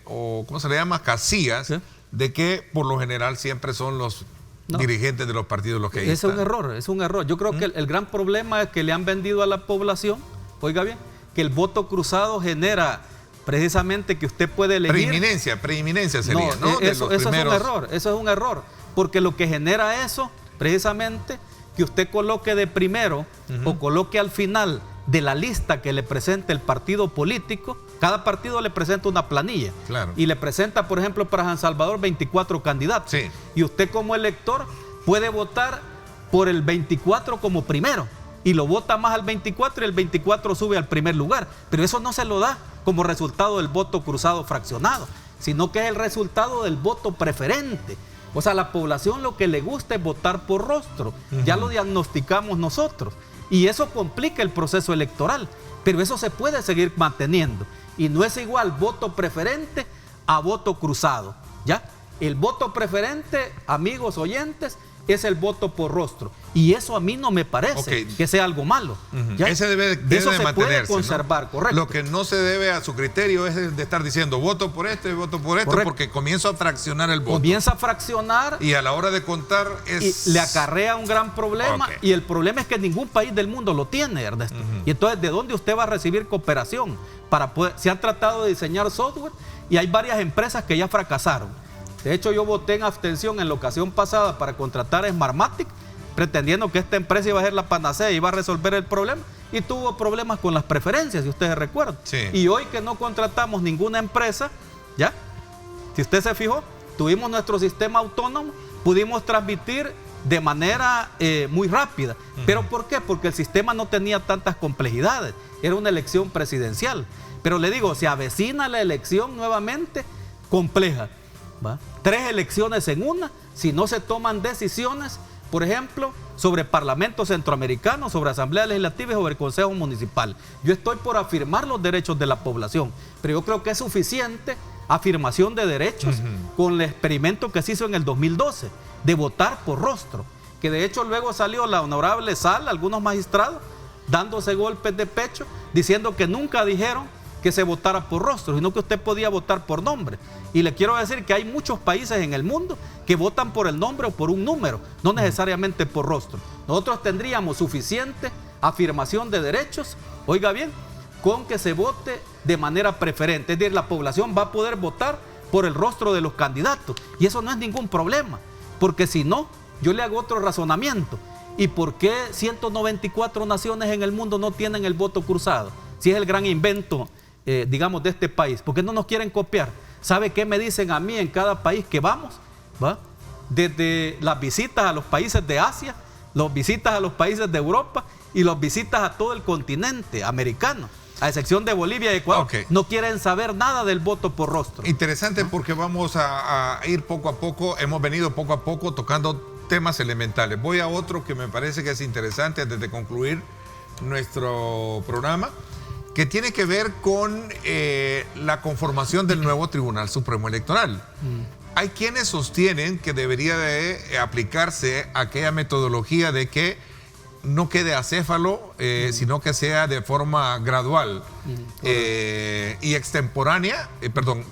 Speaker 2: o ¿cómo se le llama? Casillas, de que por lo general siempre son los dirigentes de los partidos los que ahí
Speaker 6: Ese
Speaker 2: están.
Speaker 6: es un error. Yo creo que el gran problema es que le han vendido a la población, oiga bien, que el voto cruzado genera precisamente que usted puede elegir.
Speaker 2: Preeminencia sería, ¿no?
Speaker 6: Eso es un error, porque lo que genera eso, precisamente, que usted coloque de primero o coloque al final de la lista que le presente el partido político. Cada partido le presenta una planilla,
Speaker 2: claro,
Speaker 6: y le presenta, por ejemplo, para San Salvador 24 candidatos.
Speaker 2: Sí.
Speaker 6: Y usted como elector puede votar por el 24 como primero, y lo vota más al 24 y el 24 sube al primer lugar. Pero eso no se lo da como resultado del voto cruzado fraccionado, sino que es el resultado del voto preferente. O sea, a la población lo que le gusta es votar por rostro. Ya lo diagnosticamos nosotros. Y eso complica el proceso electoral. Pero eso se puede seguir manteniendo. Y no es igual voto preferente a voto cruzado. ¿Ya? El voto preferente, amigos oyentes, es el voto por rostro. Y eso a mí no me parece que sea algo malo. ¿Ya?
Speaker 2: Ese debe
Speaker 6: eso se
Speaker 2: mantenerse,
Speaker 6: puede conservar, ¿no? Correcto.
Speaker 2: Lo que no se debe a su criterio es de estar diciendo voto por esto y voto por esto,
Speaker 6: correcto,
Speaker 2: porque comienza a fraccionar el voto.
Speaker 6: Comienza a fraccionar.
Speaker 2: Y a la hora de contar
Speaker 6: y le acarrea un gran problema. Y el problema es que ningún país del mundo lo tiene, Ernesto. Y entonces, ¿de dónde usted va a recibir cooperación? Para poder, se han tratado de diseñar software y hay varias empresas que ya fracasaron. De hecho, yo voté en abstención en la ocasión pasada para contratar a Smartmatic, pretendiendo que esta empresa iba a ser la panacea y iba a resolver el problema, y tuvo problemas con las preferencias, si ustedes recuerdan.
Speaker 2: Sí.
Speaker 6: Y hoy que no contratamos ninguna empresa, ¿ya? Si usted se fijó, tuvimos nuestro sistema autónomo, pudimos transmitir de manera muy rápida. ¿Pero por qué? Porque el sistema no tenía tantas complejidades, era una elección presidencial. Pero le digo, se avecina la elección nuevamente compleja. ¿Va? 3 elecciones en una, si no se toman decisiones, por ejemplo, sobre Parlamento Centroamericano, sobre Asamblea Legislativa y sobre el Consejo Municipal. Yo estoy por afirmar los derechos de la población, pero yo creo que es suficiente afirmación de derechos con el experimento que se hizo en el 2012, de votar por rostro, que de hecho luego salió la honorable Sala, algunos magistrados, dándose golpes de pecho, diciendo que nunca dijeron que se votara por rostro, sino que usted podía votar por nombre. Y le quiero decir que hay muchos países en el mundo que votan por el nombre o por un número, no necesariamente por rostro. Nosotros tendríamos suficiente afirmación de derechos, oiga bien, con que se vote de manera preferente. Es decir, la población va a poder votar por el rostro de los candidatos. Y eso no es ningún problema, porque si no, yo le hago otro razonamiento. ¿Y por qué 194 naciones en el mundo no tienen el voto cruzado? Si es el gran invento, digamos, de este país. ¿Por qué no nos quieren copiar? ¿Sabe qué me dicen a mí en cada país que vamos? ¿Va? Desde las visitas a los países de Asia, las visitas a los países de Europa y las visitas a todo el continente americano, a excepción de Bolivia y Ecuador, no quieren saber nada del voto por rostro.
Speaker 2: Interesante, ¿no? Porque vamos a ir poco a poco, hemos venido poco a poco tocando temas elementales. Voy a otro que me parece que es interesante antes de concluir nuestro programa, que tiene que ver con la conformación del nuevo Tribunal Supremo Electoral. Hay quienes sostienen que debería de aplicarse aquella metodología de que no quede acéfalo, sino que sea de forma gradual y extemporánea,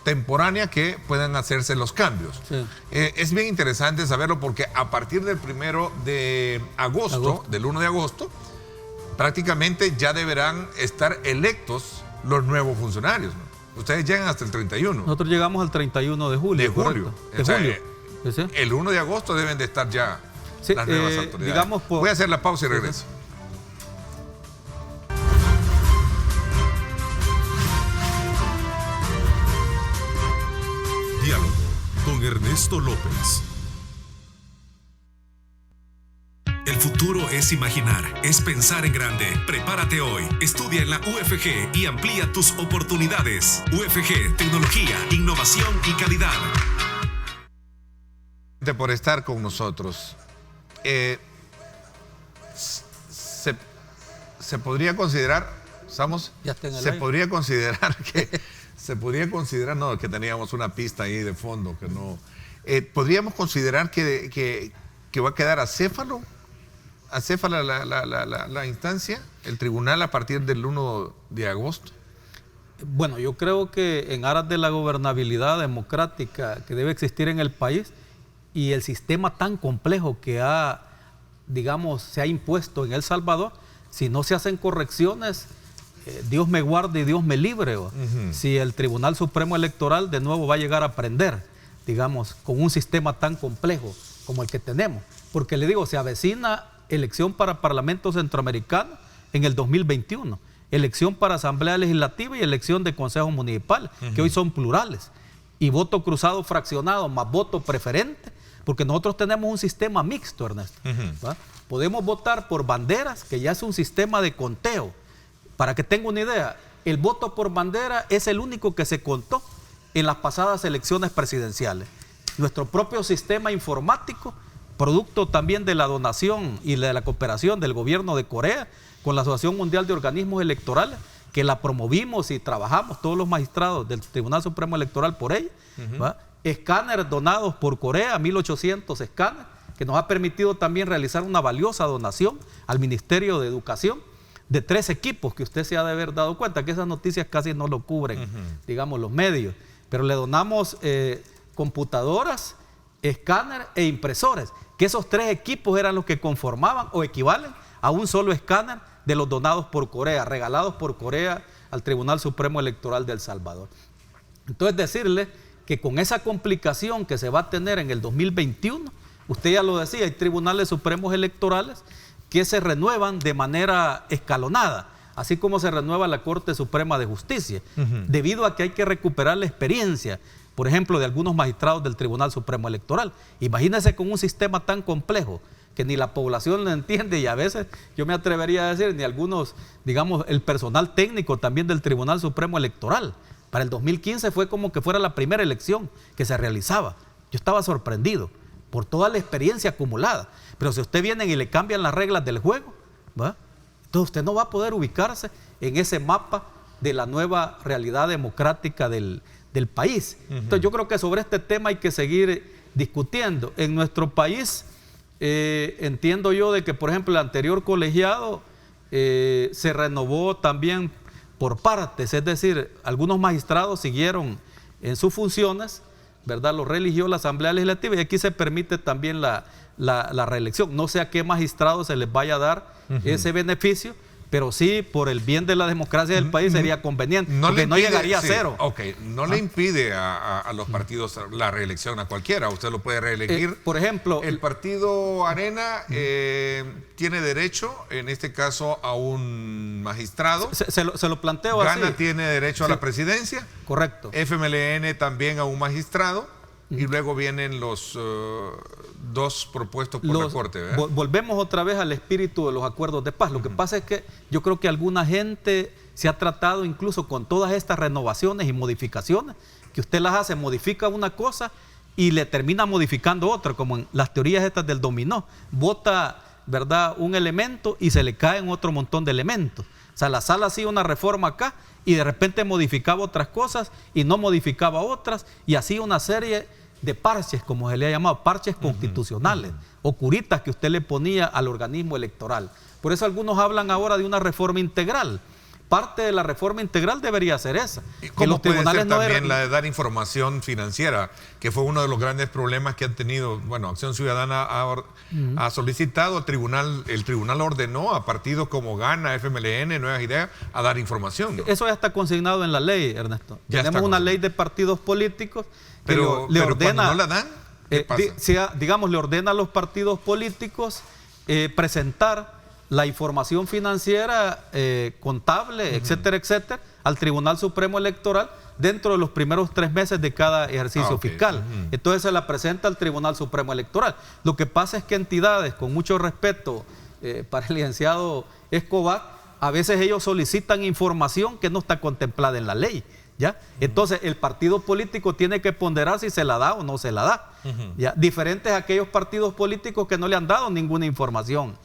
Speaker 2: temporánea, que puedan hacerse los cambios. Sí. Es bien interesante saberlo porque a partir del 1 de agosto, del 1 de agosto, prácticamente ya deberán estar electos los nuevos funcionarios, ¿no? Ustedes llegan hasta el 31.
Speaker 6: Nosotros llegamos al 31 de julio.
Speaker 2: De julio.
Speaker 6: De julio. ¿Sí?
Speaker 2: El 1 de agosto deben de estar ya las nuevas autoridades.
Speaker 6: Digamos
Speaker 2: Voy a hacer la pausa y regreso.
Speaker 1: Diálogo con Ernesto López.
Speaker 5: El futuro es imaginar, es pensar en grande. Prepárate hoy. Estudia en la UFG y amplía tus oportunidades. UFG, tecnología, innovación y calidad.
Speaker 2: Por estar con nosotros. Se podría considerar, podría considerar, no, que teníamos una pista ahí de fondo, que no. Podríamos considerar que va a quedar acéfala la instancia, el tribunal, a partir del 1 de agosto.
Speaker 6: Bueno, yo creo que en aras de la gobernabilidad democrática que debe existir en el país, y el sistema tan complejo que se ha impuesto en El Salvador, si no se hacen correcciones, Dios me guarde y Dios me libre. Si el Tribunal Supremo Electoral de nuevo va a llegar a aprender, digamos, con un sistema tan complejo como el que tenemos. Porque le digo, se avecina elección para Parlamento Centroamericano en el 2021, elección para Asamblea Legislativa y elección de Consejo Municipal, que hoy son plurales, y voto cruzado fraccionado más voto preferente, porque nosotros tenemos un sistema mixto, Ernesto. Podemos votar por banderas, que ya es un sistema de conteo. Para que tenga una idea, el voto por bandera es el único que se contó en las pasadas elecciones presidenciales. Nuestro propio sistema informático, producto también de la donación y de la cooperación del gobierno de Corea con la Asociación Mundial de Organismos Electorales, que la promovimos y trabajamos todos los magistrados del Tribunal Supremo Electoral por ella. Escáneres donados por Corea, 1.800 escáneres, que nos ha permitido también realizar una valiosa donación al Ministerio de Educación de 3 equipos, que usted se ha de haber dado cuenta que esas noticias casi no lo cubren, digamos, los medios. Pero le donamos computadoras, escáneres e impresores, que esos 3 equipos eran los que conformaban o equivalen a un solo escáner de los donados por Corea, regalados por Corea al Tribunal Supremo Electoral de El Salvador. Entonces, decirle que con esa complicación que se va a tener en el 2021, usted ya lo decía, hay tribunales supremos electorales que se renuevan de manera escalonada, así como se renueva la Corte Suprema de Justicia, debido a que hay que recuperar la experiencia, por ejemplo, de algunos magistrados del Tribunal Supremo Electoral. Imagínese con un sistema tan complejo que ni la población lo entiende, y a veces yo me atrevería a decir, ni algunos, digamos, el personal técnico también del Tribunal Supremo Electoral. Para el 2015 fue como que fuera la primera elección que se realizaba. Yo estaba sorprendido por toda la experiencia acumulada. Pero si usted viene y le cambian las reglas del juego, entonces usted no va a poder ubicarse en ese mapa de la nueva realidad democrática del país. Entonces yo creo que sobre este tema hay que seguir discutiendo. En nuestro país, entiendo yo de que, por ejemplo, el anterior colegiado se renovó también por partes, es decir, algunos magistrados siguieron en sus funciones, ¿verdad? Lo reeligió la Asamblea Legislativa y aquí se permite también la reelección. No sé a qué magistrados se les vaya a dar ese beneficio, pero sí, por el bien de la democracia del país sería conveniente, porque no llegaría a cero.
Speaker 2: No le impide a los partidos la reelección a cualquiera, usted lo puede reelegir.
Speaker 6: Por ejemplo,
Speaker 2: el partido Arena tiene derecho, en este caso, a un magistrado.
Speaker 6: Se lo planteo así.
Speaker 2: Gana tiene derecho a la presidencia.
Speaker 6: Correcto.
Speaker 2: FMLN también a un magistrado. Y luego vienen los 2 propuestos por la Corte, ¿verdad?
Speaker 6: Volvemos otra vez al espíritu de los acuerdos de paz. Lo que pasa es que yo creo que alguna gente se ha tratado, incluso con todas estas renovaciones y modificaciones, que usted las hace, modifica una cosa y le termina modificando otra, como en las teorías estas del dominó. Vota, ¿verdad?, un elemento y se le caen otro montón de elementos. O sea, la sala hacía una reforma acá y de repente modificaba otras cosas y no modificaba otras, y hacía una serie de parches, como se le ha llamado, parches constitucionales o curitas que usted le ponía al organismo electoral. Por eso algunos hablan ahora de una reforma integral. Parte de la reforma integral debería ser esa.
Speaker 2: Que los tribunales no también la de dar información financiera, que fue uno de los grandes problemas que han tenido. Bueno, Acción Ciudadana ha solicitado al tribunal, el tribunal ordenó a partidos como Gana, FMLN, Nuevas Ideas, a dar información, ¿no?
Speaker 6: Eso ya está consignado en la ley, Ernesto. Tenemos una ley de partidos políticos que le ordena.
Speaker 2: Cuando no la dan, ¿qué pasa?
Speaker 6: Digamos, le ordena a los partidos políticos presentar la información financiera, contable, etcétera, etcétera, al Tribunal Supremo Electoral dentro de los primeros 3 meses de cada ejercicio fiscal. Entonces se la presenta al Tribunal Supremo Electoral. Lo que pasa es que entidades, con mucho respeto para el licenciado Escobar, a veces ellos solicitan información que no está contemplada en la ley, ¿ya? Entonces el partido político tiene que ponderar si se la da o no se la da, ¿ya? Diferentes a aquellos partidos políticos que no le han dado ninguna información,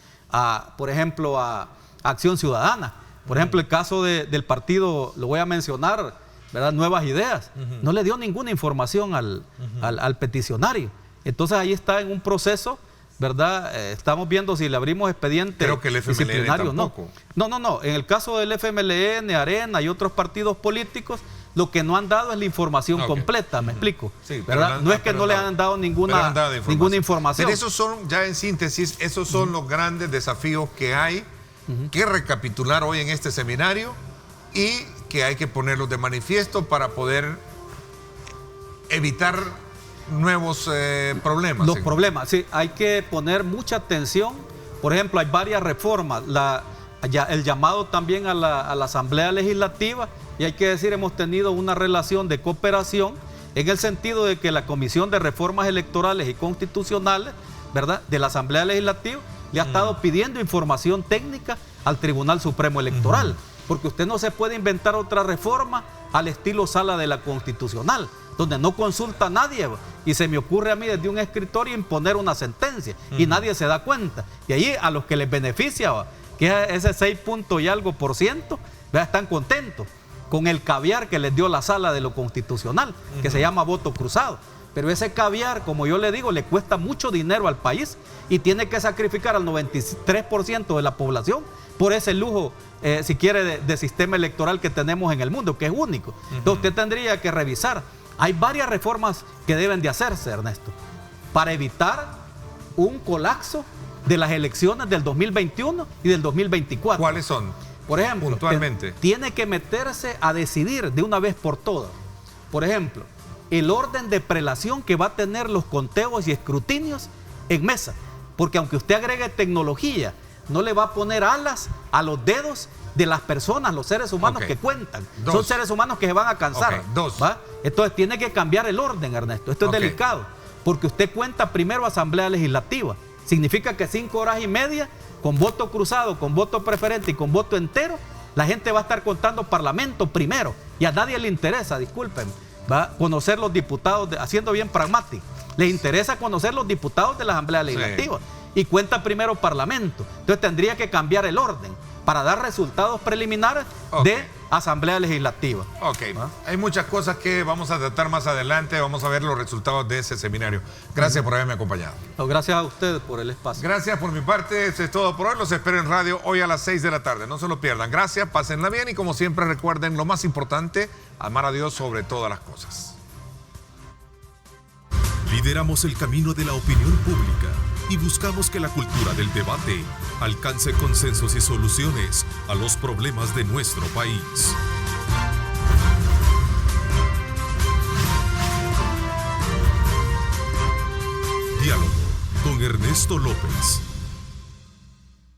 Speaker 6: por ejemplo, a Acción Ciudadana. Por ejemplo, el caso del partido, lo voy a mencionar, ¿verdad?, Nuevas Ideas, no le dio ninguna información al peticionario. Entonces ahí está en un proceso, ¿verdad? Estamos viendo si le abrimos expediente.
Speaker 2: Creo que el FMLN tampoco.
Speaker 6: No. En el caso del FMLN, Arena y otros partidos políticos, Lo que no han dado es la información
Speaker 2: Ok.
Speaker 6: completa, ¿me explico?
Speaker 2: Sí, pero
Speaker 6: ¿verdad? No es que no le han dado ninguna información.
Speaker 2: Pero esos son, ya en síntesis, esos son los grandes desafíos que hay que recapitular hoy en este seminario y que hay que ponerlos de manifiesto para poder evitar nuevos problemas.
Speaker 6: Los problemas, sí, hay que poner mucha atención. Por ejemplo, hay varias reformas. El llamado también a la Asamblea Legislativa, y hay que decir, hemos tenido una relación de cooperación en el sentido de que la Comisión de Reformas Electorales y Constitucionales, ¿verdad?, de la Asamblea Legislativa, le ha estado pidiendo información técnica al Tribunal Supremo Electoral, porque usted no se puede inventar otra reforma al estilo Sala de la Constitucional, donde no consulta a nadie, y se me ocurre a mí desde un escritorio imponer una sentencia, y nadie se da cuenta. Y ahí a los que les beneficia, que es ese 6 punto y algo por ciento, están contentos con el caviar que les dio la Sala de lo Constitucional, que se llama voto cruzado. Pero ese caviar, como yo le digo, le cuesta mucho dinero al país y tiene que sacrificar al 93% de la población por ese lujo, si quiere, de sistema electoral que tenemos en el mundo, que es único. Entonces usted tendría que revisar. Hay varias reformas que deben de hacerse, Ernesto, para evitar un colapso de las elecciones del 2021 y del 2024.
Speaker 2: ¿Cuáles son?
Speaker 6: Por ejemplo,
Speaker 2: puntualmente,
Speaker 6: tiene que meterse a decidir de una vez por todas. Por ejemplo, el orden de prelación que va a tener los conteos y escrutinios en mesa. Porque aunque usted agregue tecnología, no le va a poner alas a los dedos de las personas, los seres humanos que cuentan. Son seres humanos que se van a cansar. ¿Va? Entonces tiene que cambiar el orden, Ernesto. Esto es delicado. Porque usted cuenta primero Asamblea Legislativa. Significa que 5 horas y media, con voto cruzado, con voto preferente y con voto entero, la gente va a estar contando Parlamento primero. Y a nadie le interesa, disculpen, va a conocer los diputados, haciendo bien pragmático. Les interesa conocer los diputados de la Asamblea Legislativa. Sí. Y cuenta primero Parlamento. Entonces tendría que cambiar el orden para dar resultados preliminares de Asamblea Legislativa.
Speaker 2: Hay muchas cosas que vamos a tratar más adelante. Vamos a ver los resultados de ese seminario. Gracias por haberme acompañado.
Speaker 6: No, gracias a ustedes por el espacio.
Speaker 2: Gracias por mi parte. Eso es todo por hoy. Los espero en radio hoy a las 6 de la tarde. No se lo pierdan. Gracias, pásenla bien y como siempre recuerden lo más importante, amar a Dios sobre todas las cosas.
Speaker 1: Lideramos el camino de la opinión pública y buscamos que la cultura del debate alcance consensos y soluciones a los problemas de nuestro país. Diálogo con Ernesto López.